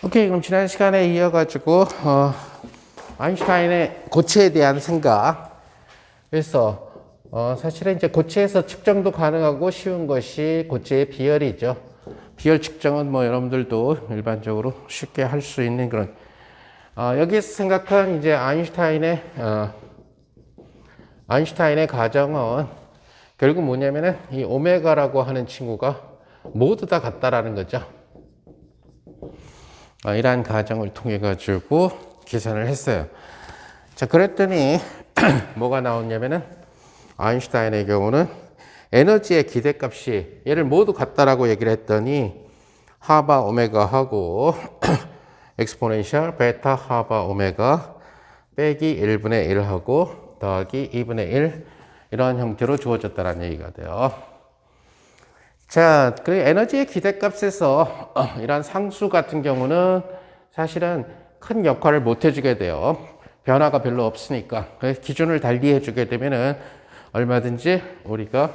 오케이, 그럼 지난 시간에 이어가지고 아인슈타인의 고체에 대한 생각. 그래서 사실은 이제 고체에서 측정도 가능하고 쉬운 것이 고체의 비열이죠. 비열 측정은 뭐 여러분들도 일반적으로 쉽게 할 수 있는 그런 여기서 생각한 이제 아인슈타인의 가정은 결국 뭐냐면은 이 오메가라고 하는 친구가 모두 다 같다라는 거죠. 이러한 가정을 통해 가지고 계산을 했어요. 자, 그랬더니 뭐가 나왔냐면은 아인슈타인의 경우는 에너지의 기대값이 얘를 모두 같다라고 얘기를 했더니 하바 오메가하고 엑스포넨셜 베타 하바 오메가 빼기 1분의 1하고 더하기 2분의 1 이러한 형태로 주어졌다는 얘기가 돼요. 자, 그 에너지의 기대값에서 이러한 상수 같은 경우는 사실은 큰 역할을 못 해주게 돼요. 변화가 별로 없으니까. 그래서 기준을 달리 해주게 되면은 얼마든지 우리가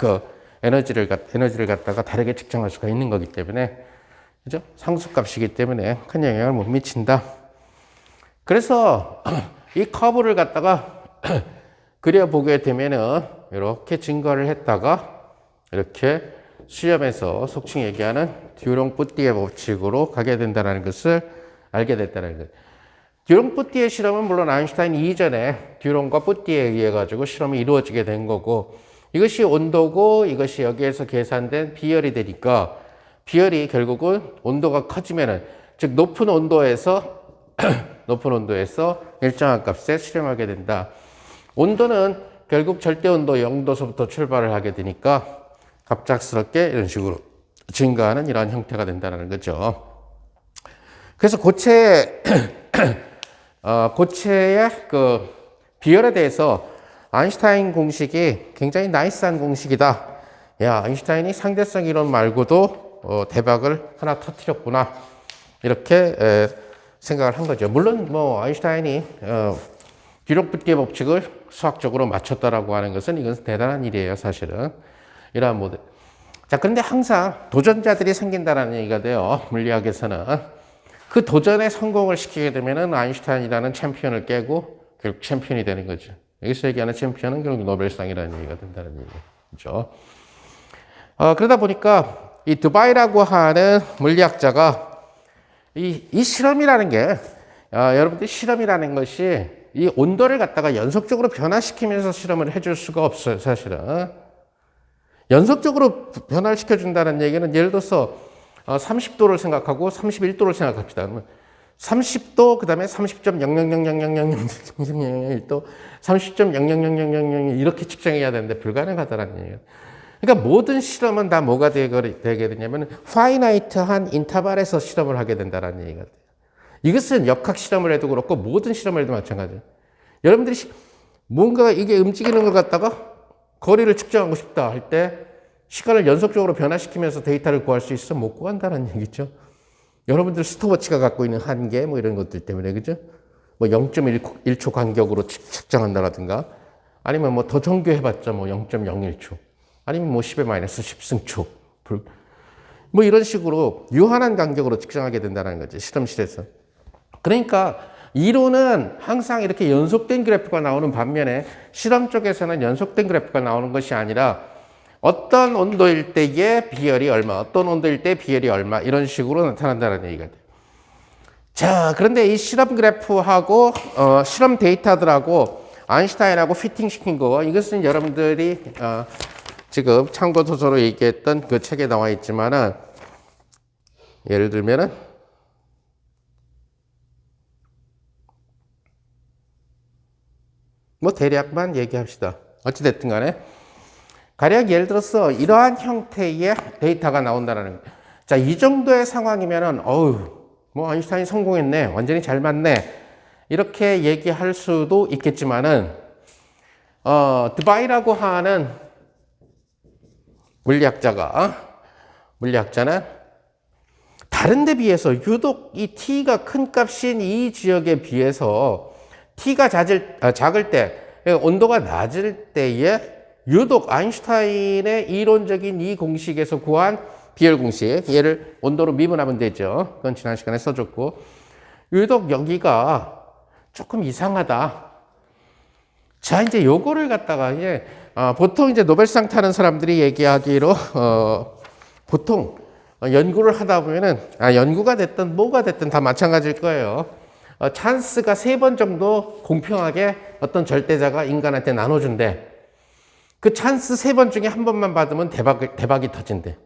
그 에너지를 갖다가 다르게 측정할 수가 있는 거기 때문에, 그죠? 상수값이기 때문에 큰 영향을 못 미친다. 그래서 이 커브를 갖다가 그려보게 되면은 이렇게 증거를 했다가 이렇게 시험에서 속칭 얘기하는 듀롱-뿌띠에 법칙으로 가게 된다는 것을 알게 됐다는 거예요. 듀롱-뿌띠의 실험은 물론 아인슈타인 이전에 듀롱과 뿌띠에 의해 가지고 실험이 이루어지게 된 거고, 이것이 온도고 이것이 여기에서 계산된 비열이 되니까 비열이 결국은 온도가 커지면은, 즉 높은 온도에서 일정한 값에 실험하게 된다. 온도는 결국 절대 온도 0도서부터 출발을 하게 되니까 갑작스럽게 이런 식으로 증가하는 이러한 형태가 된다는 거죠. 그래서 고체의 그 비열에 대해서 아인슈타인 공식이 굉장히 나이스한 공식이다. 야, 아인슈타인이 상대성 이론 말고도 대박을 하나 터뜨렸구나. 이렇게 생각을 한 거죠. 물론 뭐 아인슈타인이 듀롱-뿌띠의 법칙을 수학적으로 맞췄다라고 하는 것은 이건 대단한 일이에요, 사실은. 이러한 모델. 자, 그런데 항상 도전자들이 생긴다는 얘기가 돼요. 물리학에서는. 그 도전에 성공을 시키게 되면은 아인슈타인이라는 챔피언을 깨고 결국 챔피언이 되는 거죠. 여기서 얘기하는 챔피언은 결국 노벨상이라는 얘기가 된다는 얘기죠. 그러다 보니까 이 드바이라고 하는 물리학자가 이 실험이라는 게, 여러분들 실험이라는 것이 이 온도를 갖다가 연속적으로 변화시키면서 실험을 해줄 수가 없어요, 사실은. 연속적으로 변화를 시켜준다는 얘기는 예를 들어서 30도를 생각하고 31도를 생각합시다. 30도, 그 다음에 30.000000001도, 30.0000000 이렇게 측정해야 되는데 불가능하다는 얘기예요. 그러니까 모든 실험은 다 뭐가 되게 되냐면 파이나이트한 인터벌에서 실험을 하게 된다는 얘기가 돼요. 이것은 역학 실험을 해도 그렇고 모든 실험을 해도 마찬가지예요. 여러분들이 뭔가 이게 움직이는 걸 갖다가 거리를 측정하고 싶다 할 때 시간을 연속적으로 변화시키면서 데이터를 구할 수 있어? 못 구한다는 얘기죠. 여러분들 스톱워치가 갖고 있는 한계 뭐 이런 것들 때문에, 그죠? 뭐 0.1초 간격으로 측정한다라든가, 아니면 뭐 더 정교해봤자 뭐 0.01초, 아니면 뭐 10의 마이너스 10승초, 뭐 이런 식으로 유한한 간격으로 측정하게 된다는 거죠, 실험실에서. 그러니까 이론은 항상 이렇게 연속된 그래프가 나오는 반면에 실험 쪽에서는 연속된 그래프가 나오는 것이 아니라 어떤 온도일 때의 비열이 얼마, 어떤 온도일 때 비열이 얼마, 이런 식으로 나타난다는 얘기가 돼요. 자, 그런데 이 실험 그래프하고 실험 데이터들하고 아인슈타인하고 피팅시킨 거, 이것은 여러분들이 지금 참고 도서로 얘기했던 그 책에 나와 있지만은, 예를 들면은 뭐 대략만 얘기합시다. 어찌됐든 간에 가령 예를 들어서 이러한 형태의 데이터가 나온다는 거예요. 자, 이 정도의 상황이면은 뭐 아인슈타인이 성공했네, 완전히 잘 맞네, 이렇게 얘기할 수도 있겠지만은 드바이라고 하는 물리학자는 다른 데 비해서 유독 이 t가 큰 값인 이 지역에 비해서 t가 작을 때, 온도가 낮을 때에 유독 아인슈타인의 이론적인 이 공식에서 구한 비열 공식. 얘를 온도로 미분하면 되죠. 그건 지난 시간에 써줬고. 유독 여기가 조금 이상하다. 자, 이제 요거를 갖다가 이제 보통 이제 노벨상 타는 사람들이 얘기하기로 보통 연구를 하다 보면은 연구가 됐든 뭐가 됐든 다 마찬가지일 거예요. 찬스가 3번 정도 공평하게 어떤 절대자가 인간한테 나눠준대. 그 찬스 3번 중에 한 번만 받으면 대박이 터진대.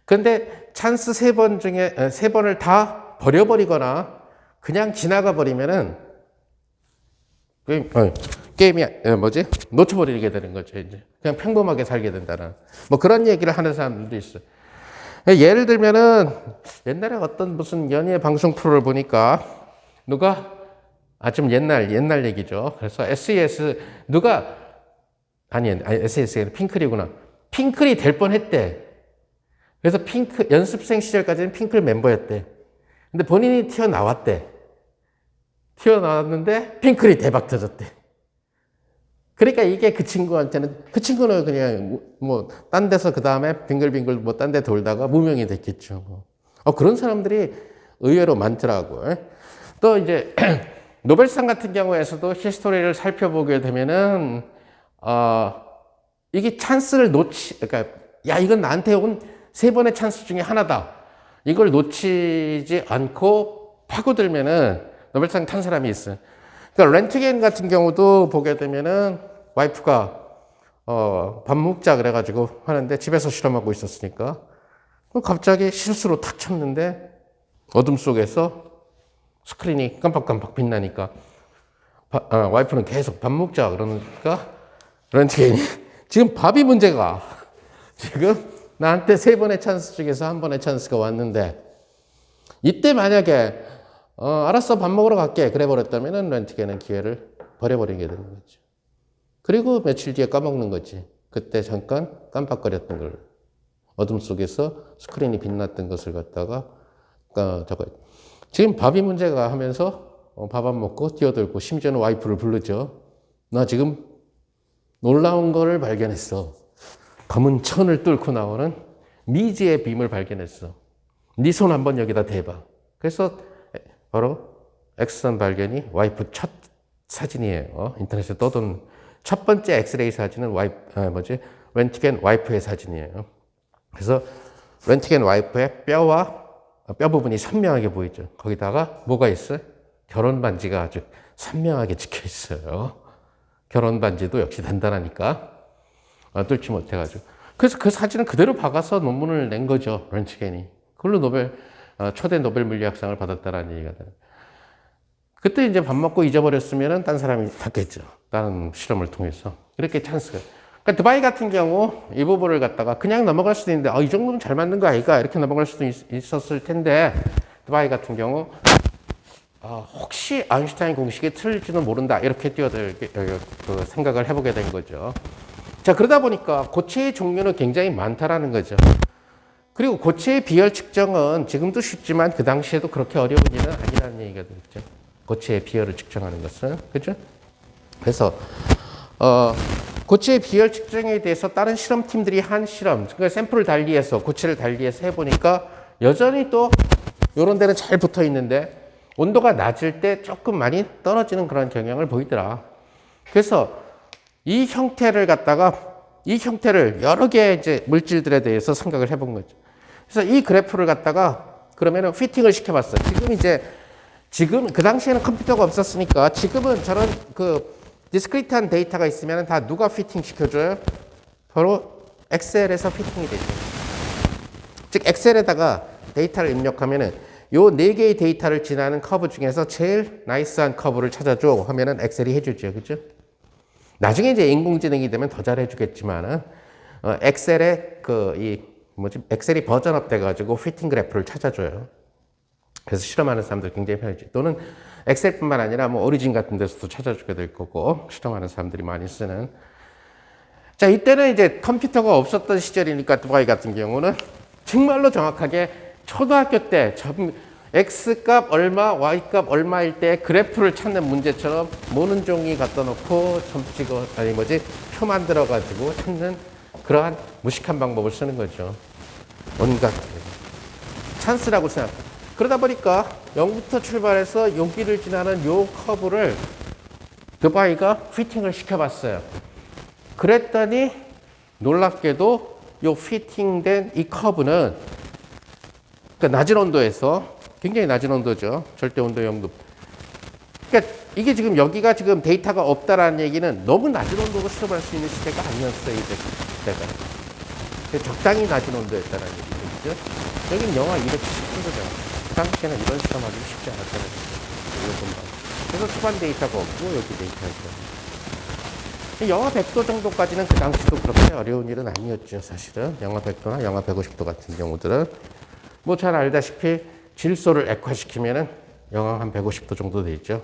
근데 찬스 3번 중에 3번을 다 버려버리거나 그냥 지나가 버리면은 게임이 놓쳐버리게 되는 거죠. 이제 그냥 평범하게 살게 된다는 뭐 그런 얘기를 하는 사람들도 있어요. 예를 들면은 옛날에 어떤 무슨 연예 방송 프로를 보니까 누가 좀 옛날 얘기죠. 그래서 SES 누가 SES가 핑클이구나. 핑클이 될 뻔했대. 그래서 핑크 연습생 시절까지는 핑클 멤버였대. 근데 본인이 튀어나왔대. 튀어나왔는데 핑클이 대박 터졌대. 그러니까 이게 그 친구는 그냥 뭐 딴 데서 그 다음에 빙글빙글 뭐 딴 데 돌다가 무명이 됐겠죠. 그런 사람들이 의외로 많더라고. 또 이제 노벨상 같은 경우에서도 히스토리를 살펴보게 되면은 이게 찬스를 그러니까 이건 나한테 온 3번의 찬스 중에 하나다. 이걸 놓치지 않고 파고들면은 노벨상 탄 사람이 있어요. 그러니까 렌트겐 같은 경우도 보게 되면은 와이프가 밥 먹자 그래가지고 하는데 집에서 실험하고 있었으니까 갑자기 실수로 탁 쳤는데 어둠 속에서 스크린이 깜빡깜빡 빛나니까 와이프는 계속 밥 먹자 그러니까 렌트겐이 지금 밥이 문제가 지금 나한테 3번의 찬스 중에서 1번의 찬스가 왔는데 이때 만약에 알았어 밥 먹으러 갈게 그래 버렸다면 렌트겐은 기회를 버려버리게 되는 거죠. 그리고 며칠 뒤에 까먹는 거지. 그때 잠깐 깜빡거렸던 걸 어둠 속에서 스크린이 빛났던 것을 갖다가 지금 밥이 문제가 하면서 밥 안 먹고 뛰어들고 심지어는 와이프를 부르죠. 나 지금 놀라운 거를 발견했어. 검은 천을 뚫고 나오는 미지의 빔을 발견했어. 네 손 한번 여기다 대봐. 그래서 바로 엑스선 발견이 와이프 첫 사진이에요. 인터넷에 떠도는 첫 번째 엑스레이 사진은 렌트겐 와이프의 사진이에요. 그래서 렌트겐 와이프의 뼈 부분이 선명하게 보이죠. 거기다가 뭐가 있어요? 결혼 반지가 아주 선명하게 찍혀 있어요. 결혼 반지도 역시 단단하니까 뚫지 못해가지고. 그래서 그 사진을 그대로 박아서 논문을 낸 거죠. 렌트겐이. 그걸로 초대 노벨 물리학상을 받았다라는 얘기가 돼요. 그때 이제 밥 먹고 잊어버렸으면은 딴 사람이 받겠죠. 다른 실험을 통해서. 이렇게 찬스가. 그러니까 드바이 같은 경우 이 부분을 갖다가 그냥 넘어갈 수도 있는데, 이 정도면 잘 맞는 거 아닐까? 이렇게 넘어갈 수도 있었을 텐데, 드바이 같은 경우, 혹시 아인슈타인 공식이 틀릴지는 모른다. 이렇게 생각을 해보게 된 거죠. 자, 그러다 보니까 고체의 종류는 굉장히 많다라는 거죠. 그리고 고체의 비열 측정은 지금도 쉽지만 그 당시에도 그렇게 어려운 일은 아니라는 얘기가 되겠죠. 고체의 비열을 측정하는 것은. 그죠? 그래서, 고체의 비열 측정에 대해서 다른 실험팀들이 한 실험, 그러니까 샘플을 달리해서, 고체를 달리해서 해보니까 여전히 또 이런 데는 잘 붙어 있는데 온도가 낮을 때 조금 많이 떨어지는 그런 경향을 보이더라. 그래서 이 형태를 여러 개의 이제 물질들에 대해서 생각을 해본 거죠. 그래서 이 그래프를 갖다가 그러면은 피팅을 시켜봤어요. 지금 그 당시에는 컴퓨터가 없었으니까 지금은 저런 디스크리트한 데이터가 있으면 다 누가 피팅 시켜줘요? 바로 엑셀에서 피팅이 되죠. 즉 엑셀에다가 데이터를 입력하면은 요 4개의 데이터를 지나는 커브 중에서 제일 나이스한 커브를 찾아줘 하면은 엑셀이 해주죠. 그죠? 나중에 이제 인공지능이 되면 더 잘해주겠지만은, 엑셀에 엑셀이 버전업 돼가지고 피팅 그래프를 찾아줘요. 그래서 실험하는 사람들 굉장히 편하지. 또는 엑셀뿐만 아니라 뭐 오리진 같은 데서도 찾아주게 될 거고, 실험하는 사람들이 많이 쓰는. 자, 이때는 이제 컴퓨터가 없었던 시절이니까 두바이 같은 경우는 정말로 정확하게 초등학교 때 X값 얼마, Y값 얼마일 때 그래프를 찾는 문제처럼 모는 종이 갖다 놓고 표 만들어가지고 찾는 그러한 무식한 방법을 쓰는 거죠. 온갖 찬스라고 생각. 그러다 보니까 0부터 출발해서 여기를 지나는 요 커브를 드바이가 피팅을 시켜봤어요. 그랬더니 놀랍게도 요 피팅된 이 커브는 그러니까 낮은 온도에서 굉장히 낮은 온도죠. 절대 온도 0도. 그러니까 이게 지금 여기가 지금 데이터가 없다라는 얘기는 너무 낮은 온도로 실험할 수 있는 시대가 아니었어요. 이제 그때가. 적당히 낮은 온도였다는 얘기죠. 여기는 영하 270도잖아요. 그 당시에는 이런 실험하기 쉽지 않았다는 얘기죠. 그래서 초반 데이터가 없고 여기 데이터가 있어요. 영하 100도 정도까지는 그 당시도 그렇게 어려운 일은 아니었죠. 사실은 영하 100도나 영하 150도 같은 경우들은 뭐 잘 알다시피 질소를 액화시키면은 영하 한 150도 정도 되죠.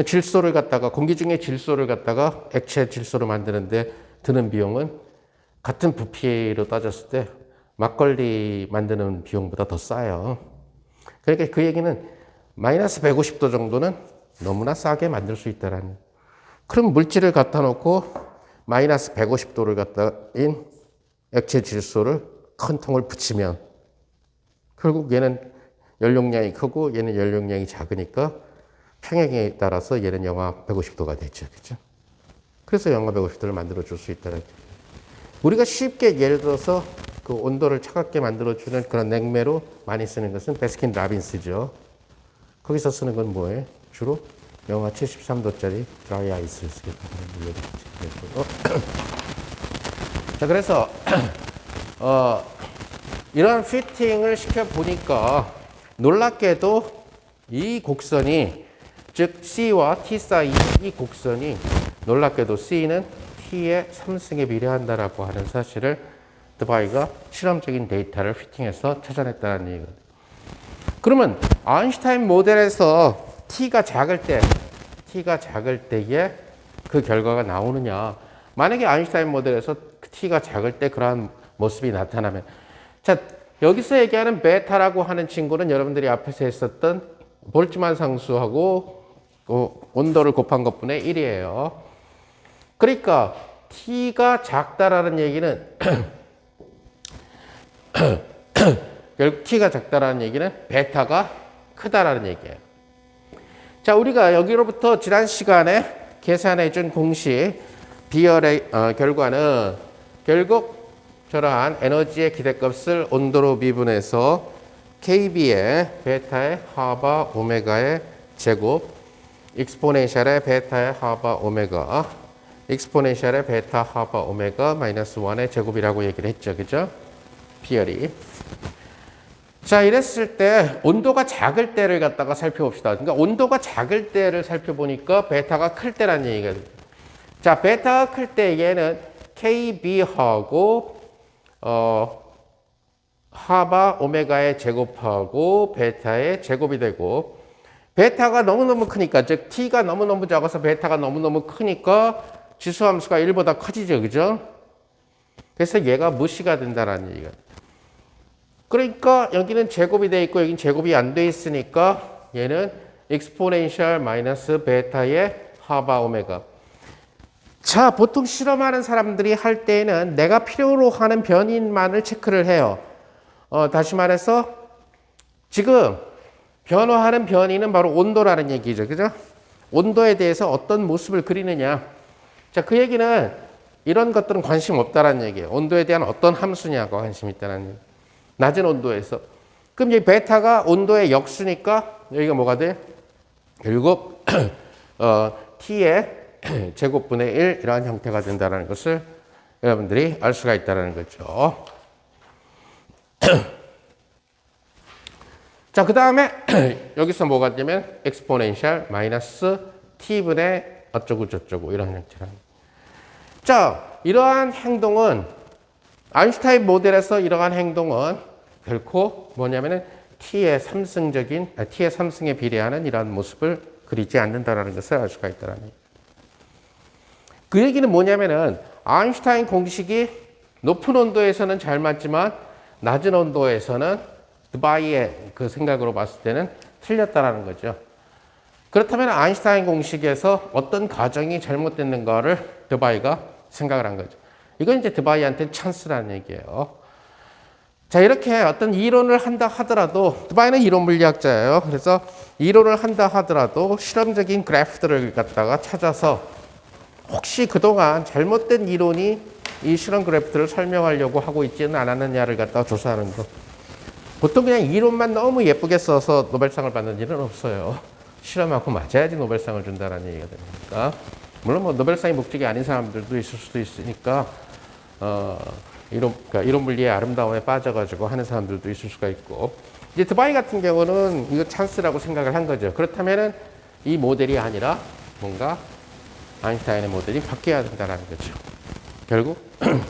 질소를 갖다가 공기 중에 질소를 갖다가 액체 질소로 만드는데 드는 비용은 같은 부피로 따졌을 때 막걸리 만드는 비용보다 더 싸요. 그러니까 그 얘기는 마이너스 150도 정도는 너무나 싸게 만들 수 있다라는. 그럼 물질을 갖다 놓고 마이너스 150도를 갖다인 액체 질소를 큰 통을 붙이면 결국 얘는 연료량이 크고 얘는 연료량이 작으니까 평행에 따라서 얘는 영하 150도가 되죠. 그죠? 그래서 영하 150도를 만들어 줄 수 있다는. 우리가 쉽게 예를 들어서 그 온도를 차갑게 만들어 주는 그런 냉매로 많이 쓰는 것은 베스킨 라빈스죠. 거기서 쓰는 건 뭐예요? 주로 영하 73도짜리 드라이 아이스를 쓰겠다는 얘기죠. 자, 그래서 이런 피팅을 시켜 보니까 놀랍게도 이 곡선이 즉 C와 T 사이 이 곡선이 놀랍게도 C는 T의 3승에 비례한다라고 하는 사실을 드바이가 실험적인 데이터를 피팅해서 찾아냈다는 얘기거든요. 그러면 아인슈타인 모델에서 T가 작을 때에 그 결과가 나오느냐. 만약에 아인슈타인 모델에서 T가 작을 때 그러한 모습이 나타나면 자, 여기서 얘기하는 베타라고 하는 친구는 여러분들이 앞에서 했었던 볼츠만 상수하고 온도를 곱한 것분의 1이에요. 그러니까 T가 작다라는 얘기는 결국 T가 작다라는 얘기는 베타가 크다라는 얘기예요. 자, 우리가 여기로부터 지난 시간에 계산해 준 공식 비열의 결과는 결국 저러한 에너지의 기대값을 온도로 미분해서 KB의 베타의 하바 오메가의 제곱 익스포넨셜의 베타의 하바 오메가 익스포넨셜의 베타 하바 오메가 마이너스 1의 제곱이라고 얘기를 했죠. 그죠? 비열이. 자, 이랬을 때 온도가 작을 때를 갖다가 살펴봅시다. 그러니까 온도가 작을 때를 살펴보니까 베타가 클 때라는 얘기가 돼요. 자, 베타가 클 때 얘는 KB하고 하바 오메가의 제곱하고 베타의 제곱이 되고 베타가 너무너무 크니까 즉 T가 너무너무 작아서 베타가 너무너무 크니까 지수함수가 1보다 커지죠. 그죠? 그래서 얘가 무시가 된다는 얘기가. 그러니까 여기는 제곱이 돼 있고 여기는 제곱이 안 돼 있으니까 얘는 익스포넨셜 마이너스 베타의 하바 오메가. 자, 보통 실험하는 사람들이 할 때에는 내가 필요로 하는 변인만을 체크를 해요. 다시 말해서 지금 변화하는 변이는 바로 온도라는 얘기죠. 그죠? 온도에 대해서 어떤 모습을 그리느냐. 자, 그 얘기는 이런 것들은 관심 없다라는 얘기예요. 온도에 대한 어떤 함수냐가 관심 있다는 얘기. 낮은 온도에서. 그럼 이 베타가 온도의 역수니까 여기가 뭐가 돼? 결국 T의 제곱분의 1 이러한 형태가 된다는 것을 여러분들이 알 수가 있다는 거죠. 자, 그 다음에 여기서 뭐가 되면 엑스포넨셜 마이너스 t분의 어쩌고 저쩌고 이런 형태라는. 자, 이러한 행동은 아인슈타인 모델에서 이러한 행동은 결코 뭐냐면은 t의 3승에 비례하는 이러한 모습을 그리지 않는다라는 것을 알 수가 있다는 얘기. 그 얘기는 뭐냐면은 아인슈타인 공식이 높은 온도에서는 잘 맞지만 낮은 온도에서는 드바이의 그 생각으로 봤을 때는 틀렸다라는 거죠. 그렇다면 아인슈타인 공식에서 어떤 과정이 잘못됐는가를 드바이가 생각을 한 거죠. 이건 이제 드바이한테는 찬스라는 얘기예요. 자, 이렇게 어떤 이론을 한다 하더라도, 드바이는 이론 물리학자예요. 그래서 이론을 한다 하더라도 실험적인 그래프들을 갖다가 찾아서 혹시 그동안 잘못된 이론이 이 실험 그래프들을 설명하려고 하고 있지는 않았느냐를 갖다가 조사하는 거. 보통 그냥 이론만 너무 예쁘게 써서 노벨상을 받는 일은 없어요. 실험하고 맞아야지 노벨상을 준다는 얘기가 되니까. 물론 뭐 노벨상이 목적이 아닌 사람들도 있을 수도 있으니까, 그러니까 이론 물리의 아름다움에 빠져가지고 하는 사람들도 있을 수가 있고. 이제 드바이 같은 경우는 이거 찬스라고 생각을 한 거죠. 그렇다면은 이 모델이 아니라 뭔가 아인슈타인의 모델이 바뀌어야 된다는 거죠. 결국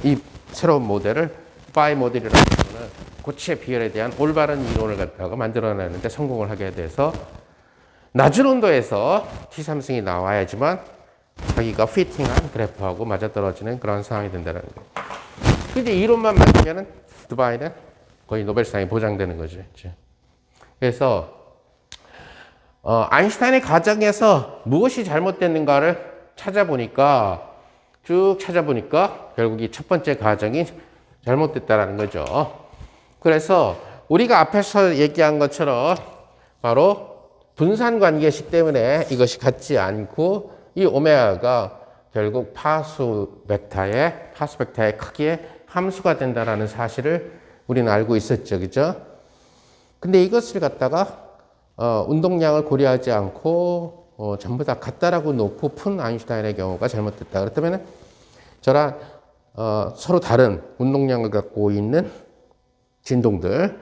이 새로운 모델을 드바이 모델이라는 거는 고체 비열에 대한 올바른 이론을 갖다가 만들어내는데 성공을 하게 돼서 낮은 온도에서 T3승이 나와야지만 자기가 피팅한 그래프하고 맞아떨어지는 그런 상황이 된다는 거예요. 근데 이론만 맞으면은 드바이는 거의 노벨상이 보장되는 거죠. 그래서 아인슈타인의 가정에서 무엇이 잘못됐는가를 쭉 찾아보니까 결국 이 첫 번째 가정이 잘못됐다라는 거죠. 그래서 우리가 앞에서 얘기한 것처럼 바로 분산 관계식 때문에 이것이 같지 않고 이 오메가가 결국 파수 벡터의 크기의 함수가 된다라는 사실을 우리는 알고 있었죠. 그죠? 근데 이것을 갖다가 운동량을 고려하지 않고 전부 다 같다라고 놓고 푼 아인슈타인의 경우가 잘못됐다. 그렇다면 저런 서로 다른 운동량을 갖고 있는 진동들,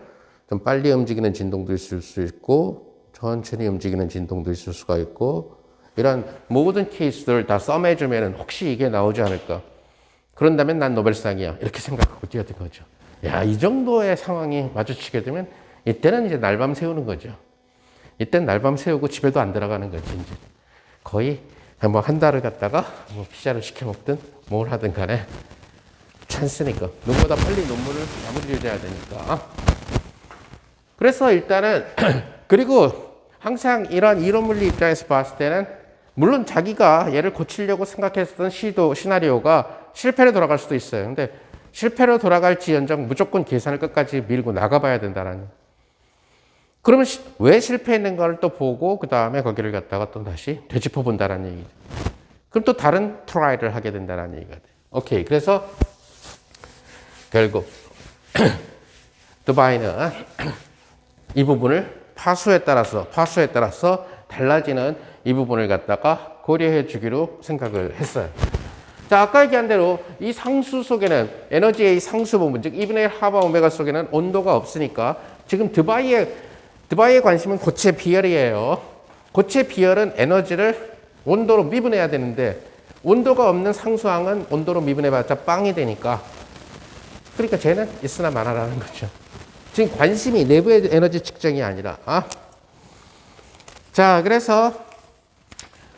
좀 빨리 움직이는 진동도 있을 수 있고 천천히 움직이는 진동도 있을 수가 있고 이런 모든 케이스들을 다 썸해주면 혹시 이게 나오지 않을까. 그런다면 난 노벨상이야. 이렇게 생각하고 뛰어든 거죠. 야, 이 정도의 상황이 마주치게 되면 이때는 이제 날밤 세우는 거죠. 이때는 날밤 세우고 집에도 안 들어가는 거지. 이제 거의 뭐 한 달을 갖다가 뭐 피자를 시켜 먹든 뭘 하든 간에 찬스니까. 누구보다 빨리 논문을 마무리 지어야 되니까. 그래서 일단은 그리고 항상 이런 이론 물리 입장에서 봤을 때는 물론 자기가 얘를 고치려고 생각했던 시나리오가 실패로 돌아갈 수도 있어요. 근데 실패로 돌아갈지언정 무조건 계산을 끝까지 밀고 나가봐야 된다는. 그러면 왜 실패했는가를 또 보고 그 다음에 거기를 갖다가 또 다시 되짚어 본다는 얘기죠. 그럼 또 다른 트라이를 하게 된다는 얘기가 돼요. 오케이. 그래서 결국 드바이는 이 부분을 파수에 따라서 달라지는 이 부분을 갖다가 고려해 주기로 생각을 했어요. 자, 아까 얘기한 대로 이 상수 속에는 에너지의 이 상수 부분, 즉 2분의 1 하바 오메가 속에는 온도가 없으니까 지금 드바이의 관심은 고체 비열이에요. 고체 비열은 에너지를 온도로 미분해야 되는데 온도가 없는 상수항은 온도로 미분해봤자 빵이 되니까 그러니까 쟤는 있으나 마나라는 거죠. 지금 관심이 내부의 에너지 측정이 아니라 자, 그래서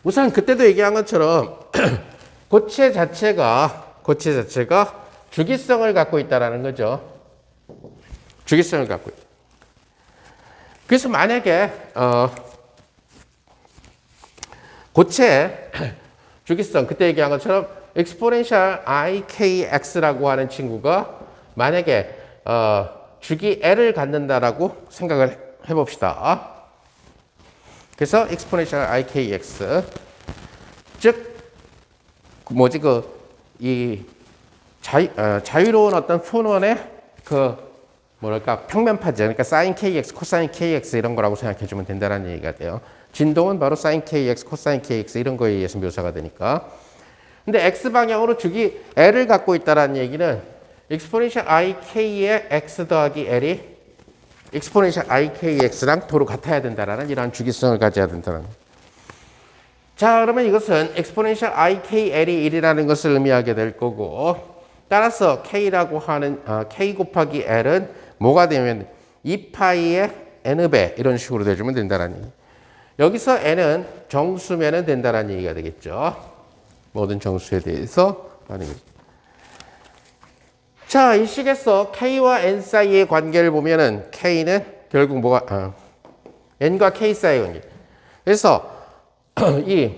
우선 그때도 얘기한 것처럼 고체 자체가 주기성을 갖고 있다라는 거죠. 주기성을 갖고 있다. 그래서 만약에 고체 주기성 그때 얘기한 것처럼 exponential ikx라고 하는 친구가 만약에 주기 L을 갖는다라고 생각을 해봅시다. 그래서 exponential ikx 즉 뭐지 이 자유로운 어떤 폰원의 뭐랄까 평면파죠. 그러니까 sin kx, cosine kx 이런 거라고 생각해 주면 된다는 얘기가 돼요. 진동은 바로 sin kx, cosine kx 이런 거에 의해서 묘사가 되니까. 근데 x 방향으로 주기 L을 갖고 있다는 얘기는 exponential ik의 x 더하기 L이 exponential ikx랑 도로 같아야 된다라는 이러한 주기성을 가져야 된다는. 자, 그러면 이것은 exponential ikl이 1이라는 것을 의미하게 될 거고, 따라서 k라고 하는 k 곱하기 l은 뭐가 되면 2파이의 n배 이런 식으로 돼주면 된다는 얘기. 여기서 n은 정수면은 된다는 얘기가 되겠죠. 모든 정수에 대해서 하는 거죠. 자, 이 식에서 k와 n 사이의 관계를 보면은 k는 결국 n과 k 사이의 관계. 그래서 이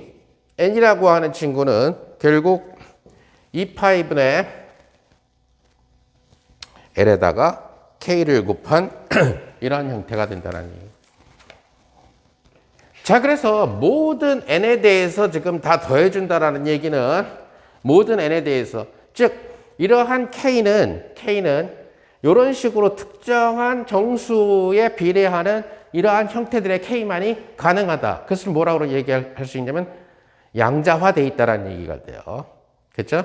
n이라고 하는 친구는 결국 2파이분의 l에다가 K를 곱한 이러한 형태가 된다는 얘기예요. 자, 그래서 모든 n에 대해서 지금 다 더해준다라는 얘기는 모든 n에 대해서, 즉 이러한 K는 이런 식으로 특정한 정수에 비례하는 이러한 형태들의 K만이 가능하다. 그것을 뭐라고 얘기할 수 있냐면 양자화되어 있다는 얘기가 돼요. 그렇죠?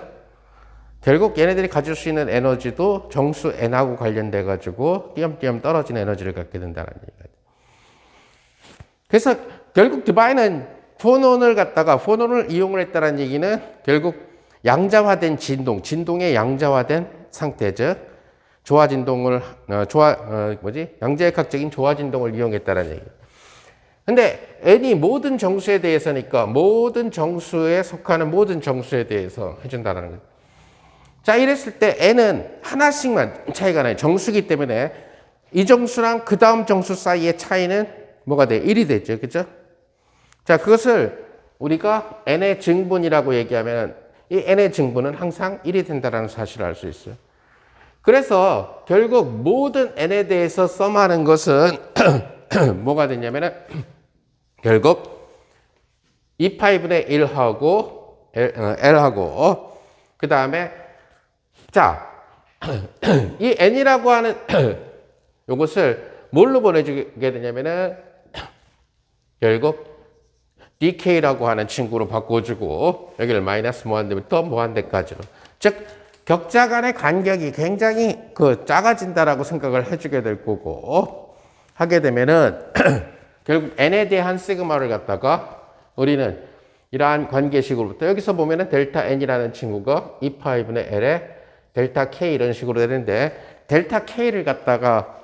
결국 얘네들이 가질 수 있는 에너지도 정수 n하고 관련돼 가지고 띄엄띄엄 떨어지는 에너지를 갖게 된다는 얘기가 돼요. 그래서 결국 드바이는 포논을 이용을 했다는 얘기는 결국 양자화된 진동의 양자화된 상태, 즉 양자역학적인 조화 진동을 이용했다는 얘기. 근데 n이 모든 정수에 대해서니까 모든 정수에 속하는 모든 정수에 대해서 해준다는 거예요. 자, 이랬을 때 n은 하나씩만 차이가 나요. 정수기 때문에 이 정수랑 그 다음 정수 사이의 차이는 뭐가 돼? 1이 되죠. 그죠? 자, 그것을 우리가 n의 증분이라고 얘기하면 이 n의 증분은 항상 1이 된다는 사실을 알 수 있어요. 그래서 결국 모든 n에 대해서 썸하는 것은 뭐가 되냐면은 결국 2파이분의 1하고 L하고 그 다음에 자, 이 n이라고 하는 이것을 뭘로 보내주게 되냐면은 결국 dk라고 하는 친구로 바꿔주고 여기를 마이너스 무한대부터 무한대까지로, 즉 격자 간의 간격이 굉장히 작아진다라고 생각을 해주게 될 거고, 하게 되면은 결국 n에 대한 시그마를 갖다가 우리는 이러한 관계식으로부터 여기서 보면은 델타 n이라는 친구가 2파이분의 l에 델타 k 이런 식으로 되는데, 델타 k를 갖다가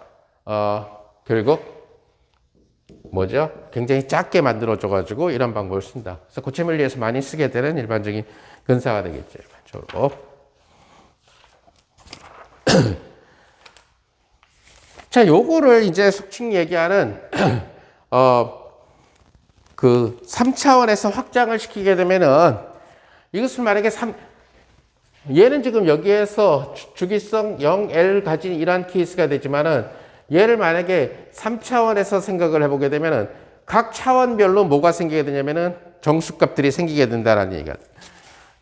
결국 뭐죠? 굉장히 작게 만들어줘가지고 이런 방법을 쓴다. 그래서 고체물리에서 많이 쓰게 되는 일반적인 근사가 되겠죠. 일반적으로. 자, 요거를 이제 속칭 얘기하는, 3차원에서 확장을 시키게 되면은, 이것을 만약에 얘는 지금 여기에서 주기성 0L 가진 이러한 케이스가 되지만은, 얘를 만약에 3차원에서 생각을 해보게 되면은, 각 차원별로 뭐가 생기게 되냐면은, 정수값들이 생기게 된다는 얘기가 돼요.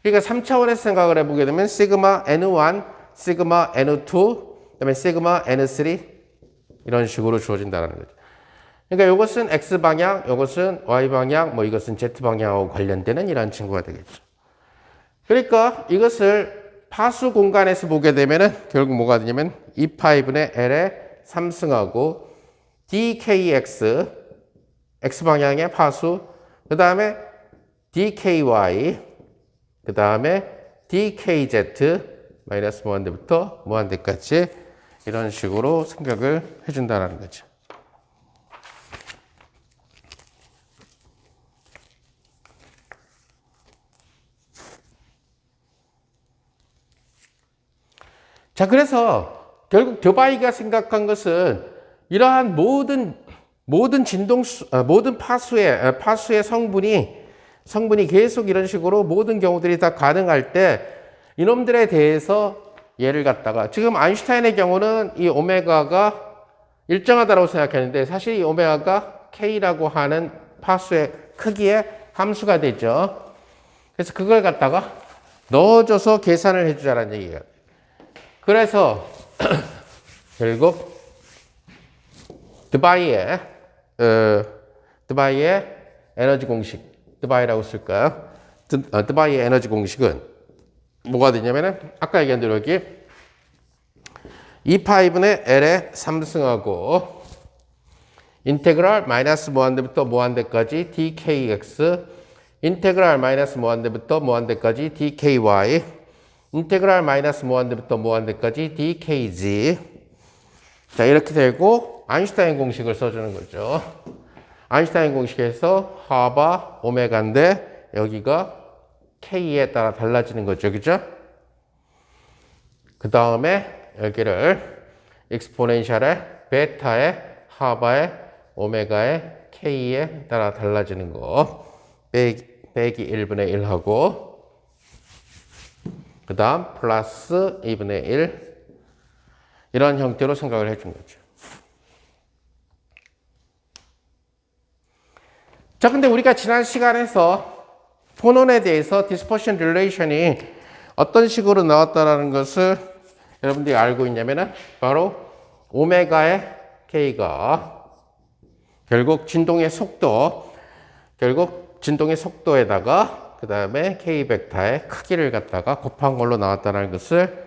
그러니까 3차원에서 생각을 해보게 되면, 시그마 N1, 시그마 N2, 그 다음에 시그마 N3, 이런 식으로 주어진다는 거죠. 그러니까 이것은 X방향, 이것은 Y방향, 뭐 이것은 Z방향하고 관련되는 이런 친구가 되겠죠. 그러니까 이것을 파수 공간에서 보게 되면은 결국 뭐가 되냐면 2파이분의 L에 3승하고 DKX, X방향의 파수, 그 다음에 DKY, 그 다음에 DKZ, 마이너스 무한대부터 무한대까지 이런 식으로 생각을 해준다는 거죠. 자, 그래서 결국 드바이가 생각한 것은 이러한 모든 파수의 성분이 계속 이런 식으로 모든 경우들이 다 가능할 때 이놈들에 대해서 얘를 갖다가, 지금 아인슈타인의 경우는 이 오메가가 일정하다고 생각했는데 사실 이 오메가가 K라고 하는 파수의 크기의 함수가 되죠. 그래서 그걸 갖다가 넣어줘서 계산을 해주자는 얘기예요. 그래서 결국 드바이의 에너지 공식, 드바이라고 쓸까요? 드바이의 에너지 공식은 뭐가 되냐면은 아까 얘기한 대로 여기 2파이분의 L에 3승하고 인테그랄 마이너스 무한대부터 무한대까지 dkx, 인테그랄 마이너스 무한대부터 무한대까지 dky, 인테그랄 마이너스 무한대부터 무한대까지 dkz. 자, 이렇게 되고 아인슈타인 공식을 써주는 거죠. 아인슈타인 공식에서 하바 오메가인데 여기가 k에 따라 달라지는 거죠. 그죠? 그 다음에 여기를 익스포넨셜의 베타의 하바의 오메가의 k에 따라 달라지는 거 빼기 1분의 1하고, 그 다음 플러스 2분의 1, 이런 형태로 생각을 해준 거죠. 자, 근데 우리가 지난 시간에서 폰온에 대해서 dispersion relation이 어떤 식으로 나왔다라는 것을 여러분들이 알고 있냐면은 바로 오메가의 K가 결국 진동의 속도에다가 그 다음에 K 벡터의 크기를 갖다가 곱한 걸로 나왔다는 것을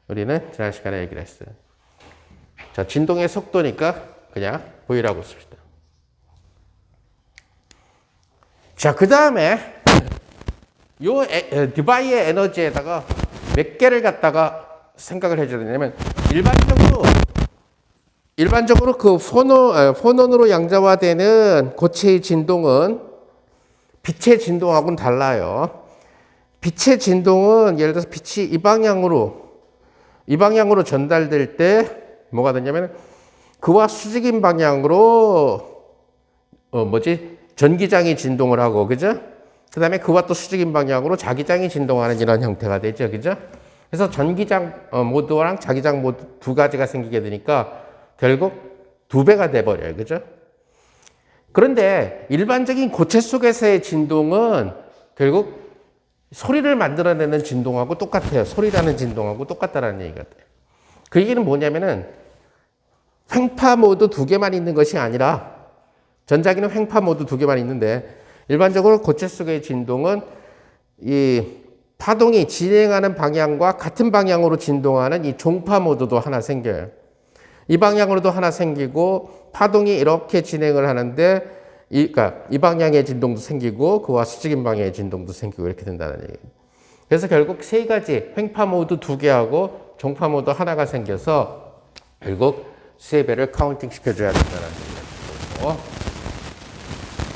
우리는 지난 시간에 얘기를 했어요. 자, 진동의 속도니까 그냥 V라고 씁시다. 자, 그 다음에 요 디바이의 에너지에다가 몇 개를 갖다가 생각을 해줘야 되냐면 일반적으로 그 폰온으로 양자화되는 고체의 진동은 빛의 진동하고는 달라요. 빛의 진동은 예를 들어서 빛이 이 방향으로 전달될 때 뭐가 되냐면 그와 수직인 방향으로 전기장이 진동을 하고, 그죠? 그 다음에 그와 또 수직인 방향으로 자기장이 진동하는 이런 형태가 되죠, 그죠? 그래서 전기장 모드랑 자기장 모드 두 가지가 생기게 되니까 결국 두 배가 돼버려요, 그죠? 그런데 일반적인 고체 속에서의 진동은 결국 소리를 만들어내는 진동하고 똑같아요. 소리라는 진동하고 똑같다라는 얘기가 돼요. 그 얘기는 뭐냐면은 횡파 모드 두 개만 있는 것이 아니라 전자기는 횡파 모드 두 개만 있는데 일반적으로 고체 속의 진동은 이 파동이 진행하는 방향과 같은 방향으로 진동하는 이 종파 모드도 하나 생겨요. 이 방향으로도 하나 생기고 파동이 이렇게 진행을 하는데 그러니까 이 방향의 진동도 생기고 그와 수직인 방향의 진동도 생기고 이렇게 된다는 얘기예요. 그래서 결국 세 가지 횡파 모드 두 개하고 종파 모드 하나가 생겨서 결국 세 배를 카운팅 시켜줘야 된다는 얘기예요.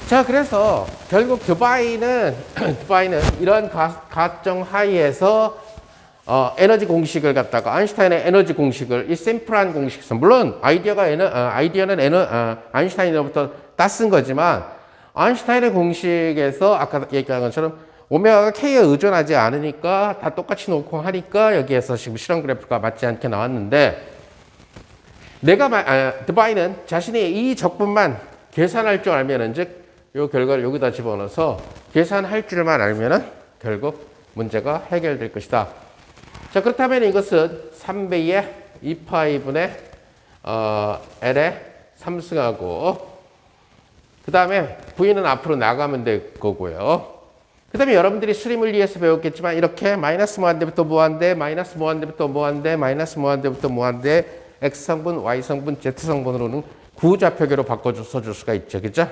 자, 그래서 결국 드바이는 이런 가정 하에서 에너지 공식을 갖다가 아인슈타인의 에너지 공식을 이 샘플한 공식에서 물론 아이디어는 아인슈타인으로부터 따쓴 거지만 아인슈타인의 공식에서 아까 얘기한 것처럼 오메가가 K에 의존하지 않으니까 다 똑같이 놓고 하니까 여기에서 지금 실험 그래프가 맞지 않게 나왔는데 드바이는 자신이 이 적분만 계산할 줄 알면은 즉 이 결과를 여기다 집어넣어서 계산할 줄만 알면은 결국 문제가 해결될 것이다. 자, 그렇다면 이것은 3배의 2파이분의 L에 3승하고 그 다음에 V는 앞으로 나가면 될 거고요. 그 다음에 여러분들이 수리물리에서 배웠겠지만 이렇게 마이너스 무한대부터 무한대, 마이너스 무한대부터 무한대, 마이너스 무한대부터 무한대, X성분, Y성분, Z성분으로는 구좌표계로 바꿔 써줄 수가 있죠. 그죠?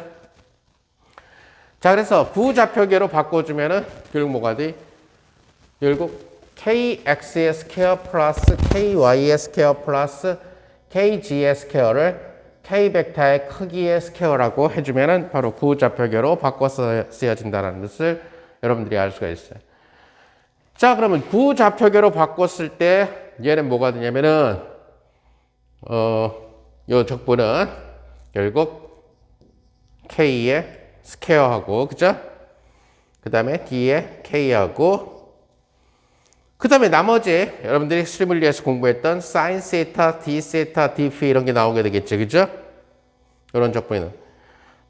자, 그래서 구좌표계로 바꿔주면은 결국 뭐가 돼? 결국 KX의 스퀘어 플러스 KY의 스퀘어 플러스 KG의 스퀘어를 K 벡터의 크기의 스퀘어라고 해주면은 바로 구좌표계로 바꿔서 쓰여진다는 것을 여러분들이 알 수가 있어요. 자, 그러면 구좌표계로 바꿨을 때 얘는 뭐가 되냐면은 요 적분은 결국 K의 스퀘어하고, 그죠? 그 다음에 D의 K하고, 그 다음에 나머지 여러분들이 수리물리에서 공부했던 sin 세타, D 세타, Dφ 이런 게 나오게 되겠죠, 그죠? 이런 적분은.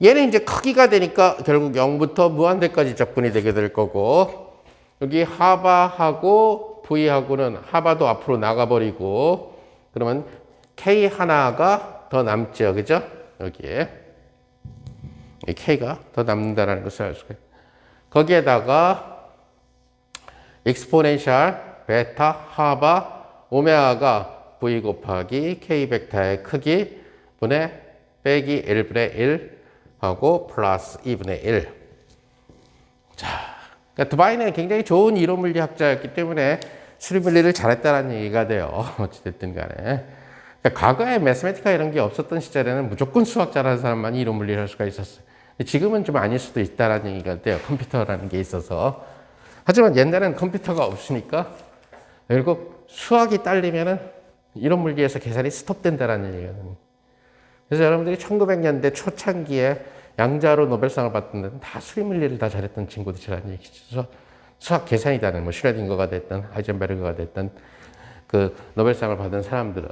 얘는 이제 크기가 되니까 결국 0부터 무한대까지 적분이 되게 될 거고, 여기 하바하고 V하고는 하바도 앞으로 나가버리고, 그러면 K 하나가 더 남죠, 그죠? 여기에. 이 K가 더 남는다는 것을 알 수가 있어요. 거기에다가 익스포넨셜 베타 하바 오메가가 V 곱하기 K 벡터의 크기 분의 빼기 1분의 1 하고 플러스 2분의 1. 자, 그러니까 드바이는 굉장히 좋은 이론물리학자였기 때문에 수리물리를 잘했다는 얘기가 돼요. 어찌됐든 간에. 그러니까 과거에 매스매티카 이런 게 없었던 시절에는 무조건 수학 잘하는 사람만이 이론물리를 할 수가 있었어요. 지금은 좀 아닐 수도 있다라는 얘기가 돼요. 컴퓨터라는 게 있어서. 하지만 옛날에는 컴퓨터가 없으니까 결국 수학이 딸리면은 이론 물리에서 계산이 스톱된다라는 얘기가 됩니다. 그래서 여러분들이 1900년대 초창기에 양자로 노벨상을 받던 데는 다 수리 물리를 다 잘했던 친구들이라는 얘기죠. 수학 계산이다는 뭐 슈레딩거가 됐든 하이젠베르그가 됐든 그 노벨상을 받은 사람들은.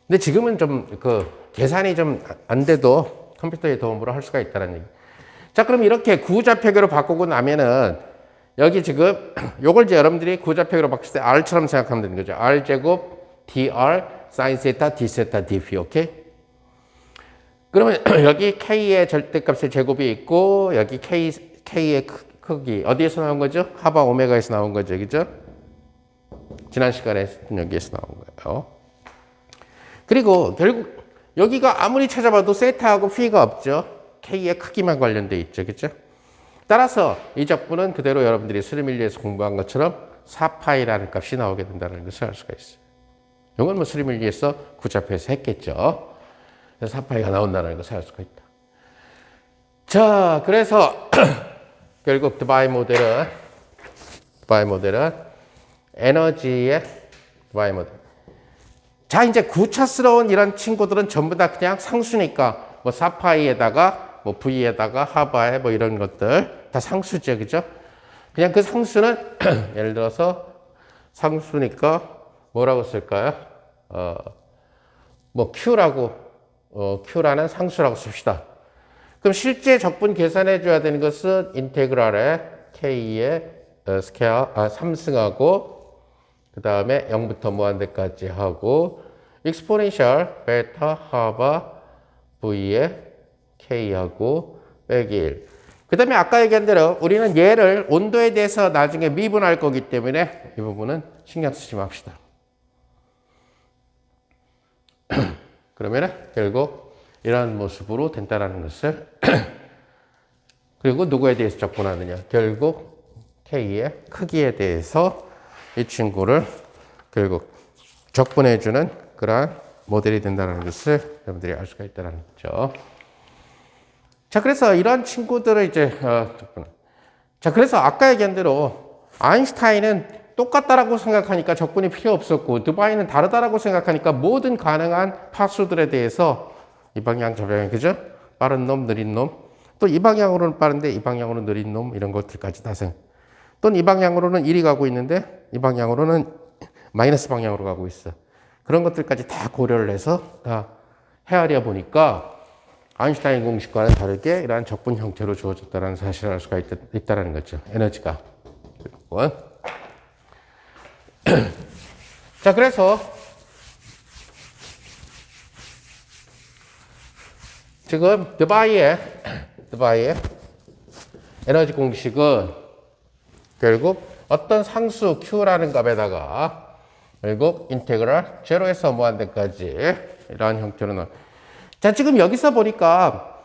근데 지금은 좀 그 계산이 좀 안 돼도 컴퓨터의 도움으로 할 수가 있다는 얘기. 자, 그럼 이렇게 구좌표계로 바꾸고 나면은 여기 지금 요걸 이제 여러분들이 구좌표계로 바꿨을 때 R처럼 생각하면 되는 거죠. R제곱 dr sin 세타 d 세타 dphi. 오케이? 그러면 여기 K의 절대값의 제곱이 있고 여기 K의 크기 어디에서 나온 거죠? 하바 오메가에서 나온 거죠. 그죠? 지난 시간에 여기에서 나온 거예요. 그리고 결국 여기가 아무리 찾아봐도 세타하고 피가 없죠. K의 크기만 관련돼 있죠. 그죠? 따라서 이 적분은 그대로 여러분들이 스리밀리에서 공부한 것처럼 4파이라는 값이 나오게 된다는 것을 알 수가 있어요. 이건 뭐 스리밀리에서 구좌표에서 했겠죠. 그래서 4파이가 나온다는 것을 알 수가 있다. 자, 그래서 결국 드바이 모델은 에너지의 드바이 모델. 자, 이제 구차스러운 이런 친구들은 전부 다 그냥 상수니까 뭐 4파이에다가 뭐 V에다가 하바에 뭐 이런 것들 다 상수죠. 그죠? 그냥 그 상수는 예를 들어서 상수니까 뭐라고 쓸까요? 뭐 Q라는 상수라고 씁시다. 그럼 실제 적분 계산해 줘야 되는 것은 인테그랄에 K의 스퀘어 3승하고 그 다음에 0부터 무한대까지 하고 익스포넨셜 베타 하바 V의 K하고 빼기 1. 그 다음에 아까 얘기한 대로 우리는 얘를 온도에 대해서 나중에 미분할 거기 때문에 이 부분은 신경 쓰지 맙시다. 그러면 결국 이런 모습으로 된다는 것을 그리고 누구에 대해서 적분하느냐. 결국 K의 크기에 대해서 이 친구를 결국 적분해주는 그러한 모델이 된다는 것을 여러분들이 알 수가 있다는 거죠. 자, 그래서 이런 친구들을 이제 자, 그래서 아까 얘기한 대로 아인슈타인은 똑같다라고 생각하니까 적분이 필요 없었고 드바이는 다르다라고 생각하니까 모든 가능한 파수들에 대해서 이 방향 저 방향 그죠? 빠른 놈, 느린 놈, 또 이 방향으로는 빠른데 이 방향으로는 느린 놈 이런 것들까지 다 생. 또는 이 방향으로는 1이 가고 있는데 이 방향으로는 마이너스 방향으로 가고 있어. 그런 것들까지 다 고려를 해서 다 헤아려 보니까 아인슈타인 공식과는 다르게 이러한 적분 형태로 주어졌다는 사실을 알 수가 있다는 거죠. 에너지가. 자, 그래서 지금 드바이의 에너지 공식은 결국 어떤 상수 Q라는 값에다가 결국 인테그랄 제로에서 무한대까지 이러한 형태로 나와. 자, 지금 여기서 보니까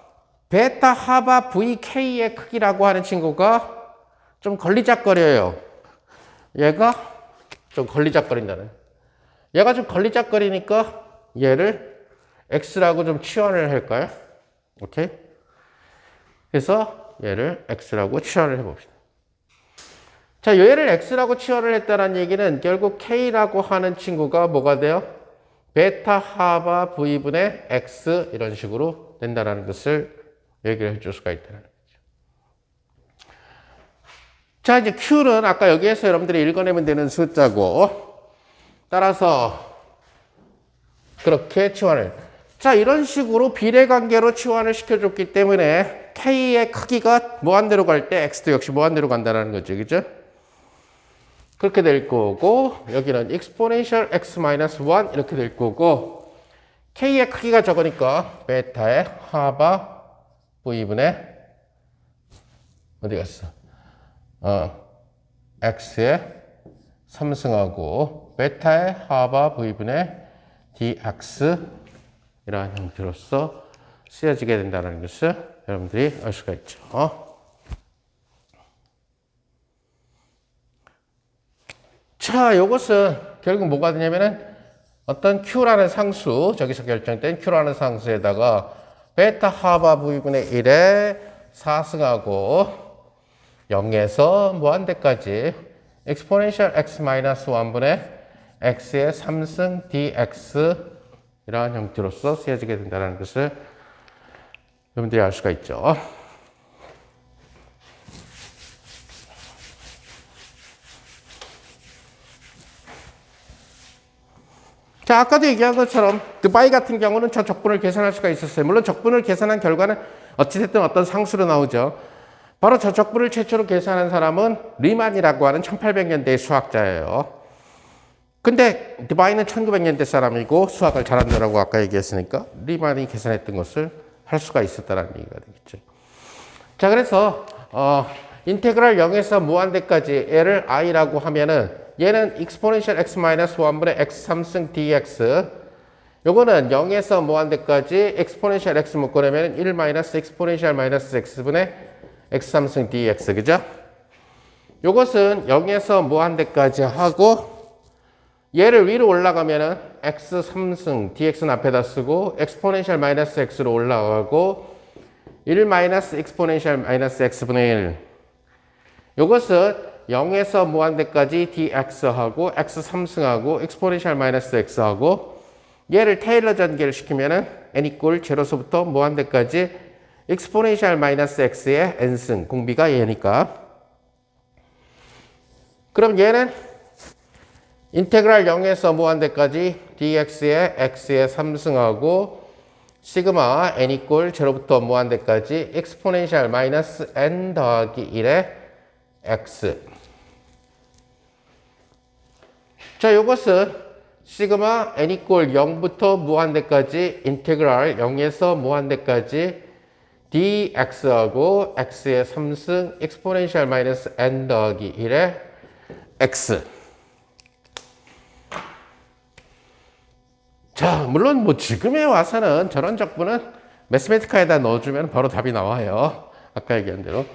베타 하바 VK의 크기라고 하는 친구가 좀 걸리작거려요. 얘가 좀 걸리작거린다는. 얘가 좀 걸리작거리니까 얘를 X라고 좀 치환을 할까요? 오케이? 그래서 얘를 X라고 치환을 해봅시다. 자, 얘를 X라고 치환을 했다는 얘기는 결국 K라고 하는 친구가 뭐가 돼요? 베타 하바 V분의 X 이런 식으로 된다는 것을 얘기를 해줄 수가 있다는 거죠. 자, 이제 Q는 아까 여기에서 여러분들이 읽어내면 되는 숫자고 따라서 그렇게 치환을. 자, 이런 식으로 비례관계로 치환을 시켜줬기 때문에 K의 크기가 무한대로 갈 때 X도 역시 무한대로 간다는 거죠. 그죠? 그렇게 될 거고 여기는 exponential x-1 이렇게 될 거고 K의 크기가 적으니까 베타의 하바 V분의 어디 갔어? X의 3승하고 베타의 하바 V분의 dx 이러한 형태로서 쓰여지게 된다는 것을 여러분들이 알 수가 있죠. 자, 이것은 결국 뭐가 되냐면은 어떤 Q라는 상수, 저기서 결정된 Q라는 상수에다가 베타 하바 V분의 1에 4승하고 0에서 무한대까지 exponential x-1분의 x의 3승 dx 이러한 형태로서 쓰여지게 된다는 것을 여러분들이 알 수가 있죠. 자, 아까도 얘기한 것처럼 드바이 같은 경우는 저 적분을 계산할 수가 있었어요. 물론 적분을 계산한 결과는 어찌됐든 어떤 상수로 나오죠. 바로 저 적분을 최초로 계산한 사람은 리만이라고 하는 1800년대의 수학자예요. 근데 드바이는 1900년대 사람이고 수학을 잘한다라고 아까 얘기했으니까 리만이 계산했던 것을 할 수가 있었다는 얘기가 되겠죠. 자, 그래서 인테그랄 0에서 무한대까지 얘를 i라고 하면은 얘는 exponential x-1분의 x 3승 dx, 요거는 0에서 무한대까지 exponential x 묶어내면 1 exponential x분의 x 3승 dx, 그죠? 요것은 0에서 무한대까지 하고 얘를 위로 올라가면은 x 3승 dx는 앞에다 쓰고 exponential x로 올라가고 1 exponential x분의 1, 요것은 0에서 무한대까지 dx하고 x 3승하고 exponential x하고 얘를 테일러 전개를 시키면은 n equal 0서부터 무한대까지 exponential x의 n승, 공비가 얘니까. 그럼 얘는 인테그랄 0에서 무한대까지 dx의 x의 3승하고 시그마 n equal 0부터 무한대까지 exponential n 더하기 1의 x. 자, 요것은 시그마 n equal 0부터 무한대까지 인테그랄 0에서 무한대까지 dx하고 x의 3승 exponential n 더하기 1의 x. 자, 물론 뭐 지금에 와서는 저런 적분은 매스메티카에다 넣어주면 바로 답이 나와요. 아까 얘기한 대로.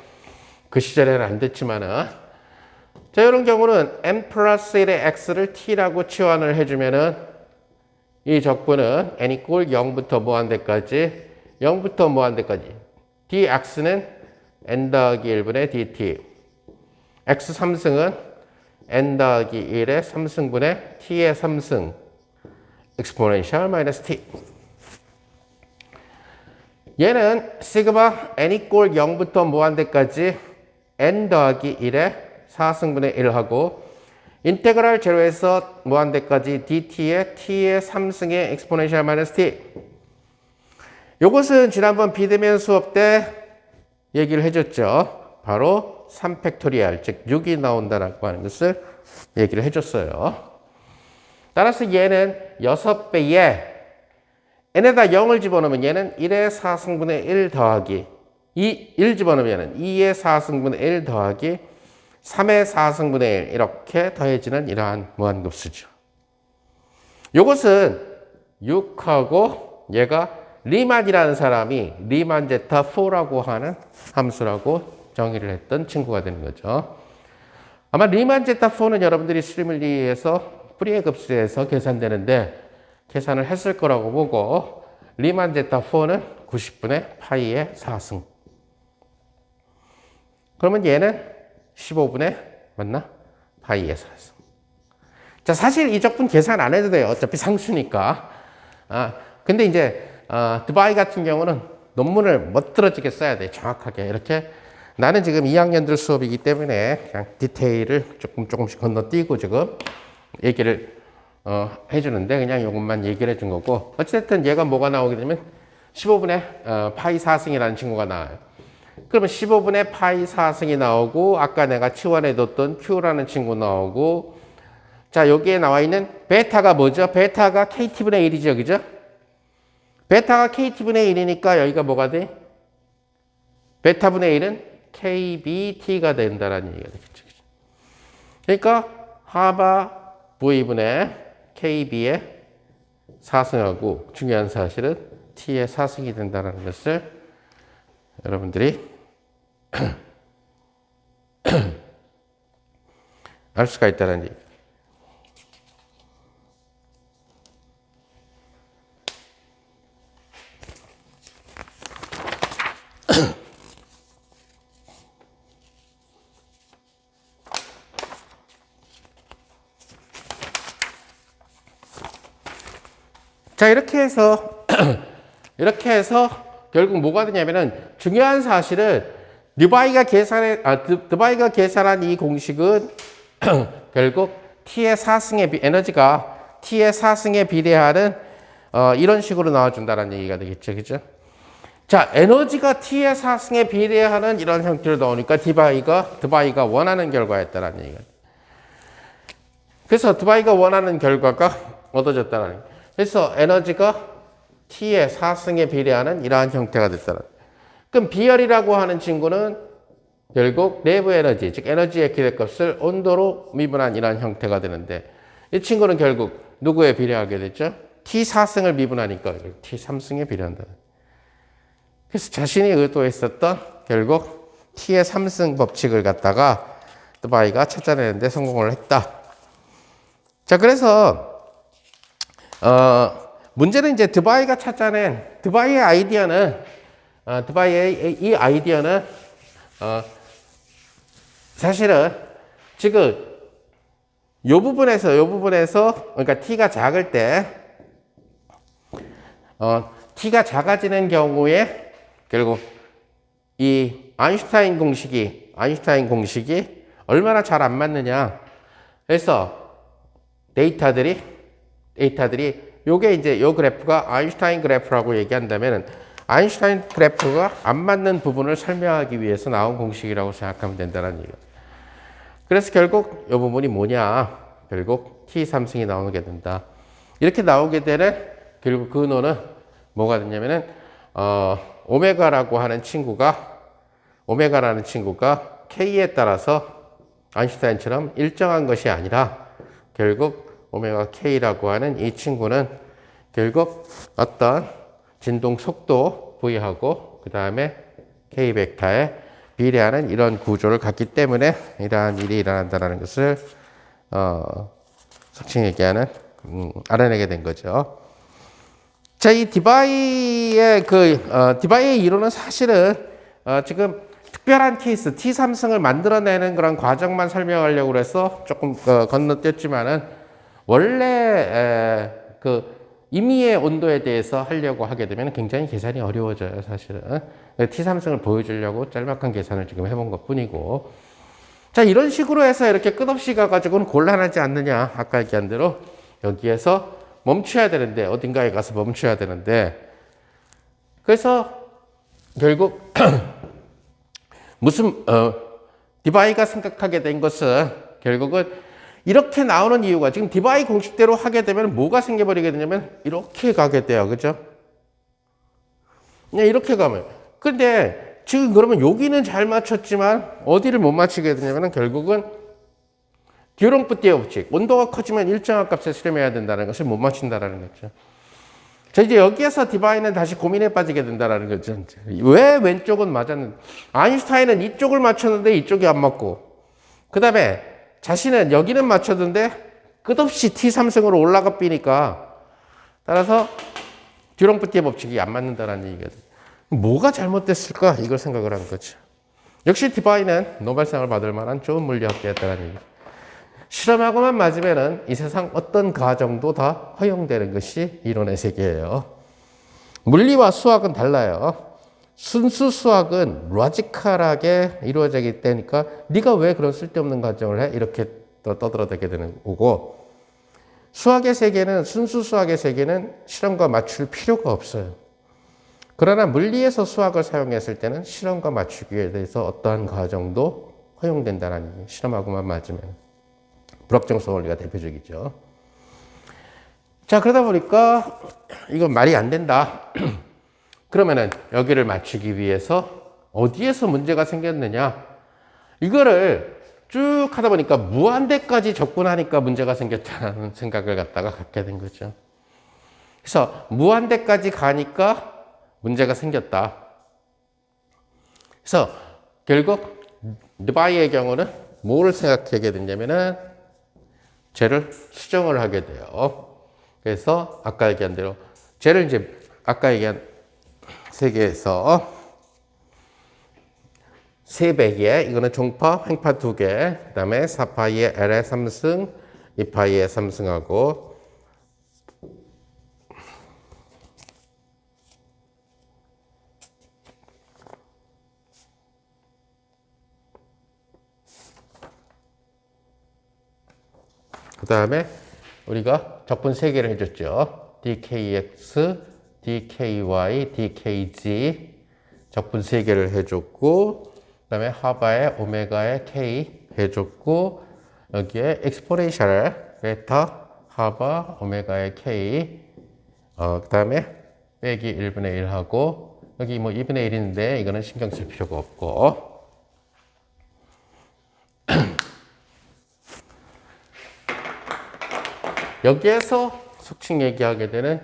그 시절에는 안 됐지만은. 자, 이런 경우는 n 플러스 1의 x를 t라고 치환을 해주면은 이 적분은 n equal 0부터 무한대까지, 0부터 무한대까지 dx는 n 더하기 1분의 dt, x 3승은 n 더하기 1의 3승분의 t의 3승 exponential t. 얘는 시그마 n equal 0부터 무한대까지 n 더하기 1의 4승분의 1하고 인테그랄 0에서 무한대까지 dt의 t의 3승의 exponential t. 요것은 지난번 비대면 수업 때 얘기를 해줬죠. 바로 3팩토리얼, 즉 6이 나온다라고 하는 것을 얘기를 해줬어요. 따라서 얘는 6배에 n에다 0을 집어넣으면 얘는 1의 4승분의 1 더하기 1 집어넣으면 2의 4승분의 1 더하기 3의 4승분의 1 이렇게 더해지는 이러한 무한급수죠. 이것은 6하고 얘가 리만이라는 사람이 리만 제타 4라고 하는 함수라고 정의를 했던 친구가 되는 거죠. 아마 리만 제타 4는 여러분들이 수리물리에서 뿌리의 급수에서 계산되는데 계산을 했을 거라고 보고 리만 제타 4는 90분의 파이의 4승. 그러면 얘는 15분의 맞나? 파이의 4승. 자, 사실 이 적분 계산 안 해도 돼요. 어차피 상수니까. 근데 이제 드바이 같은 경우는 논문을 멋들어지게 써야 돼. 정확하게. 이렇게. 나는 지금 2학년들 수업이기 때문에 그냥 디테일을 조금씩 건너뛰고 지금 얘기를 해주는데 그냥 이것만 얘기를 해준 거고, 어쨌든 얘가 뭐가 나오게 되면 15분의 파이 4승이라는 친구가 나와요. 그러면 15분의 파이 4승이 나오고 아까 내가 치환해뒀던 Q라는 친구 나오고, 자, 여기에 나와 있는 베타가 뭐죠? 베타가 KT분의 1이죠. 그죠? 베타가 KT분의 1이니까 여기가 뭐가 돼? 베타분의 1은 KBT가 된다라는 얘기가 되겠죠. 그러니까 하바 V분의 KB의 4승하고 중요한 사실은 T의 4승이 된다는 것을 여러분들이 알 수가 있다는 얘기. 자, 이렇게 해서 결국 뭐가 되냐면은 중요한 사실은 드바이가 계산한 이 공식은 결국 T의 4승의 에너지가 t의 4승에 비례하는 이런 식으로 나와준다는 얘기가 되겠죠. 그죠? 자, 에너지가 t의 4승에 비례하는 이런 형태로 나오니까 드바이가 원하는 결과였다는 얘기가. 그래서 드바이가 원하는 결과가 얻어졌다는 얘기. 그래서 에너지가 t의 4승에 비례하는 이러한 형태가 됐다는. 그럼 비열이라고 하는 친구는 결국 내부 에너지, 즉 에너지의 기대값을 온도로 미분한 이러한 형태가 되는데 이 친구는 결국 누구에 비례하게 됐죠? t4승을 미분하니까 t3승에 비례한다. 그래서 자신이 의도했었던 결국 t의 3승 법칙을 갖다가 드바이가 찾아내는데 성공을 했다. 자, 그래서 문제는 이제 드바이가 찾아낸 드바이의 아이디어는 이 아이디어는 사실은 지금 요 부분에서 그러니까 t가 작을 때 t가 작아지는 경우에 결국 이 아인슈타인 공식이 얼마나 잘 안 맞느냐. 그래서 데이터들이 요게 이제 요 그래프가 아인슈타인 그래프라고 얘기한다면은 아인슈타인 그래프가 안 맞는 부분을 설명하기 위해서 나온 공식이라고 생각하면 된다는 얘기예요. 그래서 결국 이 부분이 뭐냐? 결국 T3승이 나오게 된다. 이렇게 나오게 되는 결국 그 근원은 뭐가 되냐면은 오메가라는 친구가 K에 따라서 아인슈타인처럼 일정한 것이 아니라 결국 오메가 K라고 하는 이 친구는 결국 어떤 진동 속도 V하고 그 다음에 K 벡터에 비례하는 이런 구조를 갖기 때문에 이러한 일이 일어난다는 것을 석칭 얘기하는 알아내게 된 거죠. 자, 이 디바이의 디바이의 이론은 사실은 지금 특별한 케이스 T3승을 만들어내는 그런 과정만 설명하려고 해서 조금 건너뛰었지만은 원래 임의의 온도에 대해서 하려고 하게 되면 굉장히 계산이 어려워져요, 사실은. T3승을 보여주려고 짤막한 계산을 지금 해본 것 뿐이고. 자, 이런 식으로 해서 이렇게 끝없이 가가지고는 곤란하지 않느냐. 아까 얘기한 대로 여기에서 멈춰야 되는데, 어딘가에 가서 멈춰야 되는데. 그래서 결국 디바이가 생각하게 된 것은 결국은 이렇게 나오는 이유가 지금 디바이 공식대로 하게 되면 뭐가 생겨버리게 되냐면 이렇게 가게 돼요. 그죠? 그냥 이렇게 가면. 근데 지금 그러면 여기는 잘 맞췄지만 어디를 못 맞추게 되냐면 결국은 듀롱프티의 법칙. 온도가 커지면 일정한 값에 수렴해야 된다는 것을 못 맞춘다는 거죠. 자, 이제 여기에서 디바이는 다시 고민에 빠지게 된다는 거죠. 왜 왼쪽은 맞았는데 아인슈타인은 이쪽을 맞췄는데 이쪽이 안 맞고 그 다음에 자신은 여기는 맞췄는데 끝없이 T3승으로 올라가 삐니까 따라서 듀롱프티의 법칙이 안 맞는다는 얘기거든요. 뭐가 잘못됐을까? 이걸 생각을 한 거죠. 역시 디바이는 노벨상을 받을 만한 좋은 물리학자였다는 얘기죠. 실험하고만 맞으면은 이 세상 어떤 과정도 다 허용되는 것이 이론의 세계예요. 물리와 수학은 달라요. 순수 수학은 로지컬하게 이루어지기 때니까 네가 왜 그런 쓸데없는 과정을 해? 이렇게 떠들어대게 되는 거고 순수 수학의 세계는 실험과 맞출 필요가 없어요. 그러나 물리에서 수학을 사용했을 때는 실험과 맞추기에 대해서 어떠한 과정도 허용된다는 얘기예요. 실험하고만 맞으면. 불확정성 원리가 대표적이죠. 자, 그러다 보니까 이건 말이 안 된다. 그러면은 여기를 맞추기 위해서 어디에서 문제가 생겼느냐? 이거를 쭉 하다 보니까 무한대까지 접근하니까 문제가 생겼다는 생각을 갖게 된 거죠. 그래서 무한대까지 가니까 문제가 생겼다. 그래서 결국 드바이의 경우는 뭐를 생각하게 됐냐면은 쟤를 수정을 하게 돼요. 그래서 아까 얘기한 대로 쟤를 이제 아까 얘기한 세계에서 3배기에 이거는 종파, 횡파 2개, 그 다음에 4파이의 L의 3승, 2파이의 3승하고 그 다음에 우리가 적분 3개를 해줬죠. dkx, dky, dkg 적분 3개를 해줬고, 그 다음에 하바에 오메가에 k 해줬고, 여기에 엑스포넨셜 베타 하바 오메가에 k, 그 다음에 빼기 1분의 1 하고, 여기 뭐 2분의 1인데 이거는 신경 쓸 필요가 없고. 여기에서 속칭 얘기하게 되는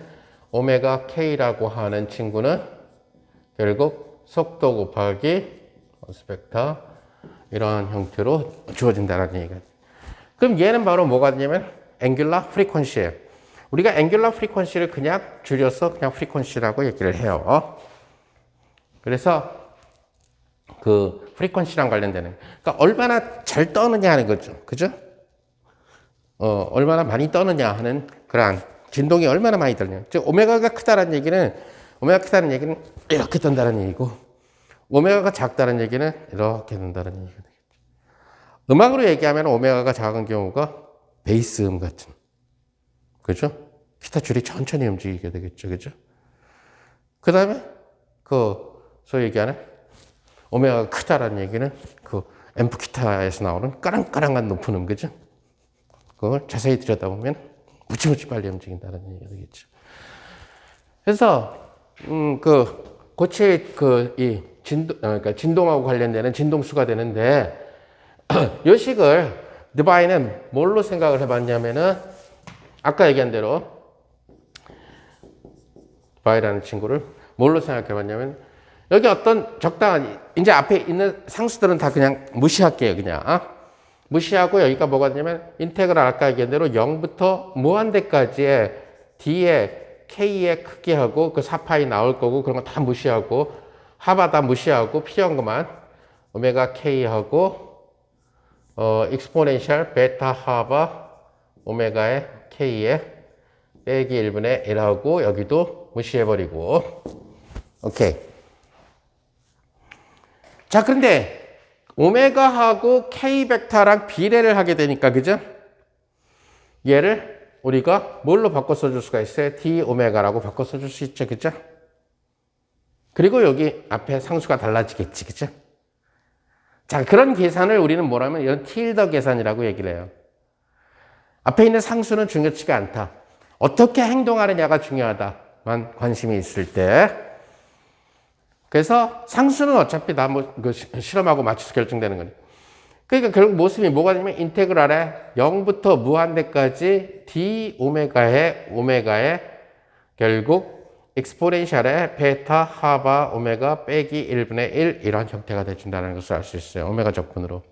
오메가 k라고 하는 친구는 결국 속도 곱하기 스펙타 이러한 형태로 주어진다는 얘기가. 그럼 얘는 바로 뭐가 되냐면 앵귤라 프리퀀시예요. 우리가 앵귤라 프리퀀시를 그냥 줄여서 그냥 프리퀀시라고 얘기를 해요. 그래서 그 프리퀀시랑 관련되는, 그러니까 얼마나 잘 떠느냐 하는 거죠. 그죠? 얼마나 많이 떠느냐 하는 그러한 진동이 얼마나 많이 떠느냐. 즉 오메가가 크다는 얘기는 이렇게 떤다는 얘기고, 오메가가 작다는 얘기는 이렇게 떤다는 얘기가 되겠죠. 음악으로 얘기하면 오메가가 작은 경우가 베이스 음 같은, 그죠? 기타 줄이 천천히 움직이게 되겠죠, 그죠? 그 다음에 소위 얘기하는 오메가가 크다라는 얘기는 그 앰프 기타에서 나오는 까랑까랑한 높은 음, 그죠? 그걸 자세히 들여다보면 무지무지 빨리 움직인다는 얘기가 되겠죠. 그래서 고체 이 진동, 그러니까 진동하고 관련되는 진동수가 되는데, 요식을 드바이는 뭘로 생각을 해봤냐면은 아까 얘기한 대로 드바이라는 친구를 뭘로 생각해봤냐면, 여기 어떤 적당한, 이제 앞에 있는 상수들은 다 그냥 무시할게요, 그냥. 무시하고 여기가 뭐가 되냐면 인테그랄 아까 얘기한 대로 0부터 무한대까지의 d의 k의 크기하고 그 4파이 나올 거고 그런 거 다 무시하고 하바 다 무시하고 필요한 것만 오메가 k하고 익스포넨셜 베타 하바 오메가의 k에 빼기 1분의 1하고 여기도 무시해버리고. 오케이. 자, 그런데 오메가하고 k 벡터랑 비례를 하게 되니까, 그죠? 얘를 우리가 뭘로 바꿔 써줄 수가 있어요? d 오메가라고 바꿔 써줄 수 있죠, 그죠? 그리고 여기 앞에 상수가 달라지겠지, 그죠? 자, 그런 계산을 우리는 뭐라면 이런 틸더 계산이라고 얘기를 해요. 앞에 있는 상수는 중요치가 않다. 어떻게 행동하느냐가 중요하다만 관심이 있을 때. 그래서 상수는 어차피 다 실험하고 맞춰서 결정되는 거니. 그러니까 결국 모습이 뭐가 되냐면 인테그랄에 0부터 무한대까지 d 오메가에 결국 익스포넨셜에 베타 하바 오메가 빼기 1분의 1 이런 형태가 돼준다는 것을 알 수 있어요. 오메가 적분으로.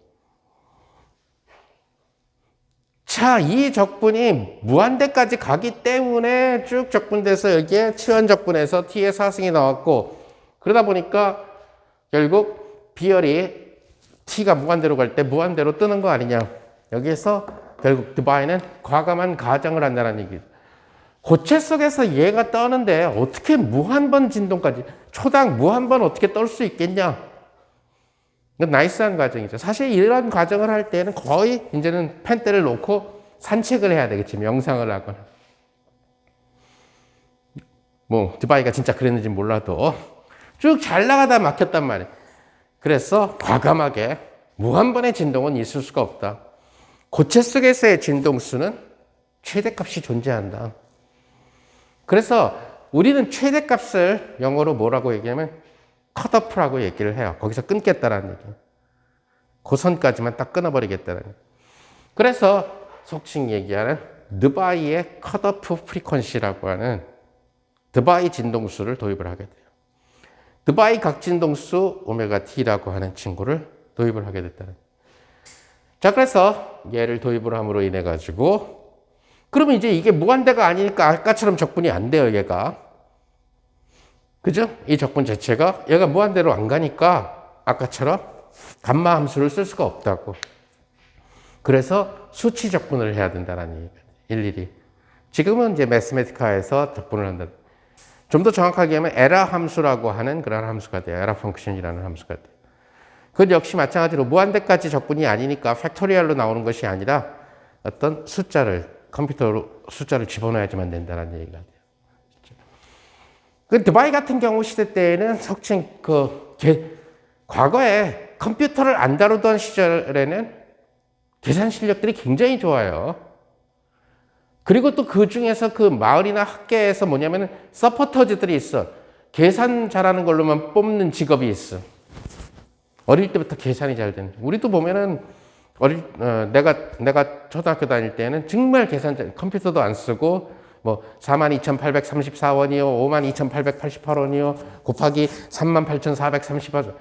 자, 이 적분이 무한대까지 가기 때문에 쭉 적분돼서 여기에 치환 적분에서 t의 사승이 나왔고, 그러다 보니까 결국 비열이 t가 무한대로 갈 때 무한대로 뜨는 거 아니냐. 여기에서 결국 드바이는 과감한 가정을 한다는 얘기죠. 고체 속에서 얘가 떠는데 어떻게 무한번 진동까지, 초당 무한번 어떻게 떨 수 있겠냐. 이건 나이스한 과정이죠. 사실 이런 과정을 할 때는 거의 이제는 펜대를 놓고 산책을 해야 되겠지. 명상을 하거나. 뭐 드바이가 진짜 그랬는지 몰라도 쭉 잘 나가다 막혔단 말이에요. 그래서 과감하게 무한번의 진동은 있을 수가 없다. 고체 속에서의 진동수는 최대값이 존재한다. 그래서 우리는 최대값을 영어로 뭐라고 얘기하면 컷오프라고 얘기를 해요. 거기서 끊겠다라는 얘기. 그 선까지만 딱 끊어버리겠다라는 얘기. 그래서 속칭 얘기하는 드바이의 컷오프 프리퀀시라고 하는 드바이 진동수를 도입을 하게 돼요. 드바이 각진동수 오메가 t라고 하는 친구를 도입을 하게 됐다는. 자, 그래서 얘를 도입을 함으로 인해 가지고, 그러면 이제 이게 무한대가 아니니까 아까처럼 적분이 안 돼요, 얘가. 그죠? 이 적분 자체가 얘가 무한대로 안 가니까 아까처럼 감마 함수를 쓸 수가 없다고. 그래서 수치 적분을 해야 된다는 얘기예요. 일일이. 지금은 이제 매스메티카에서 적분을 한다. 좀 더 정확하게 하면 에라 함수라고 하는 그런 함수가 돼요. 에라 펑크션이라는 함수가 돼요. 그건 역시 마찬가지로 무한대까지 적분이 아니니까 팩토리얼로 나오는 것이 아니라 어떤 숫자를 컴퓨터로 숫자를 집어넣어야지만 된다는 얘기가 돼요. 그 드바이 같은 경우 시대 때에는 석칭 과거에 컴퓨터를 안 다루던 시절에는 계산 실력들이 굉장히 좋아요. 그리고 또 그 중에서 그 마을이나 학계에서 뭐냐면은 서포터즈들이 있어. 계산 잘하는 걸로만 뽑는 직업이 있어. 어릴 때부터 계산이 잘 되는. 우리도 보면은 내가 초등학교 다닐 때는 정말 컴퓨터도 안 쓰고 뭐 42,834원이요, 52,888원이요, 곱하기 38,438원.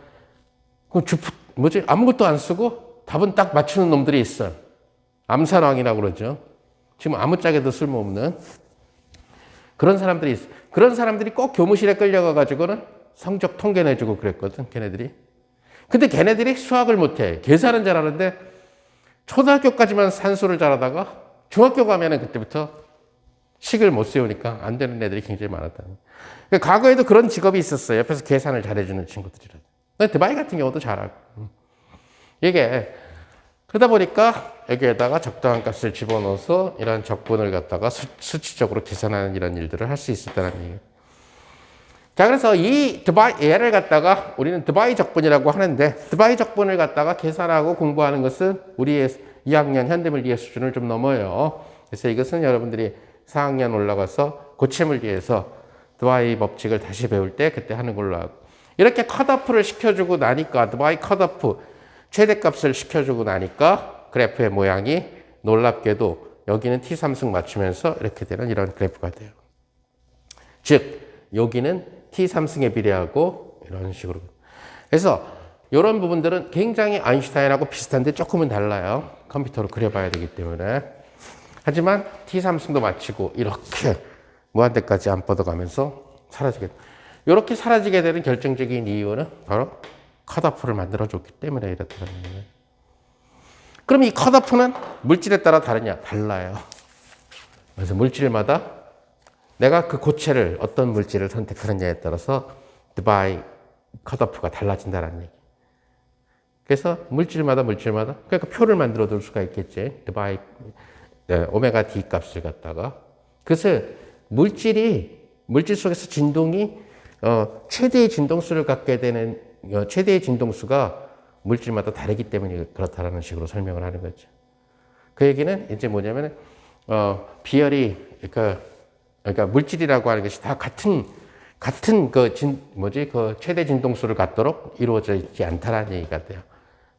뭐지? 아무것도 안 쓰고 답은 딱 맞추는 놈들이 있어. 암산왕이라고 그러죠. 지금 아무짝에도 쓸모없는 그런 사람들이 있어. 그런 사람들이 꼭 교무실에 끌려가가지고는 성적 통계 내주고 그랬거든, 걔네들이. 근데 걔네들이 수학을 못해. 계산은 잘하는데 초등학교까지만 산수를 잘하다가 중학교 가면은 그때부터 식을 못 세우니까 안 되는 애들이 굉장히 많았다. 그러니까 과거에도 그런 직업이 있었어요. 옆에서 계산을 잘해주는 친구들이라. 드바이 같은 경우도 잘하고. 이게 그러다 보니까 여기에다가 적당한 값을 집어넣어서 이런 적분을 갖다가 수치적으로 계산하는 이런 일들을 할 수 있었다는 얘기예요. 자, 그래서 이 얘를 갖다가 우리는 드바이 적분이라고 하는데, 드바이 적분을 갖다가 계산하고 공부하는 것은 우리의 2학년 현대물리의 수준을 좀 넘어요. 그래서 이것은 여러분들이 4학년 올라가서 고체물리에서 드바이 법칙을 다시 배울 때 그때 하는 걸로 하고, 이렇게 컷오프를 시켜주고 나니까, 드바이 컷오프 최대값을 시켜주고 나니까 그래프의 모양이 놀랍게도 여기는 T3승 맞추면서 이렇게 되는 이런 그래프가 돼요. 즉 여기는 T3승에 비례하고 이런 식으로. 그래서 이런 부분들은 굉장히 아인슈타인하고 비슷한데 조금은 달라요. 컴퓨터로 그려봐야 되기 때문에. 하지만 T3승도 마치고 이렇게 무한대까지 안 뻗어가면서 사라지게. 이렇게 사라지게 되는 결정적인 이유는 바로 컷오프를 만들어줬기 때문에 이렇다는 거예요. 그럼 이 컷오프는 물질에 따라 다르냐? 달라요. 그래서 물질마다 내가 그 고체를 어떤 물질을 선택하느냐에 따라서 드바이 컷오프가 달라진다는 얘기. 그래서 물질마다 그러니까 표를 만들어 둘 수가 있겠지. 드바이 오메가 D 값을 갖다가. 그래서 물질 속에서 진동이 최대의 진동수를 갖게 되는 최대의 진동수가 물질마다 다르기 때문에 그렇다라는 식으로 설명을 하는 거죠. 그 얘기는 이제 뭐냐면 비열이 그러니까 물질이라고 하는 것이 다 같은 그 최대 진동수를 갖도록 이루어져 있지 않다라는 얘기가 돼요.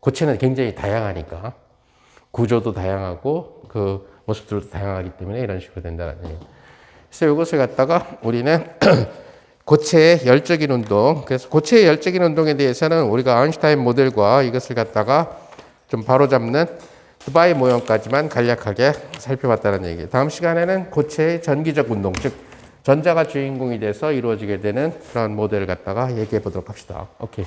고체는 굉장히 다양하니까 구조도 다양하고 그 모습들도 다양하기 때문에 이런 식으로 된다는 얘기예요. 그래서 이것을 갖다가 우리는 고체의 열적인 운동. 그래서 고체의 열적인 운동에 대해서는 우리가 아인슈타인 모델과 이것을 갖다가 좀 바로잡는 드바이 모형까지만 간략하게 살펴봤다는 얘기예요. 다음 시간에는 고체의 전기적 운동, 즉 전자가 주인공이 돼서 이루어지게 되는 그런 모델을 갖다가 얘기해 보도록 합시다. 오케이.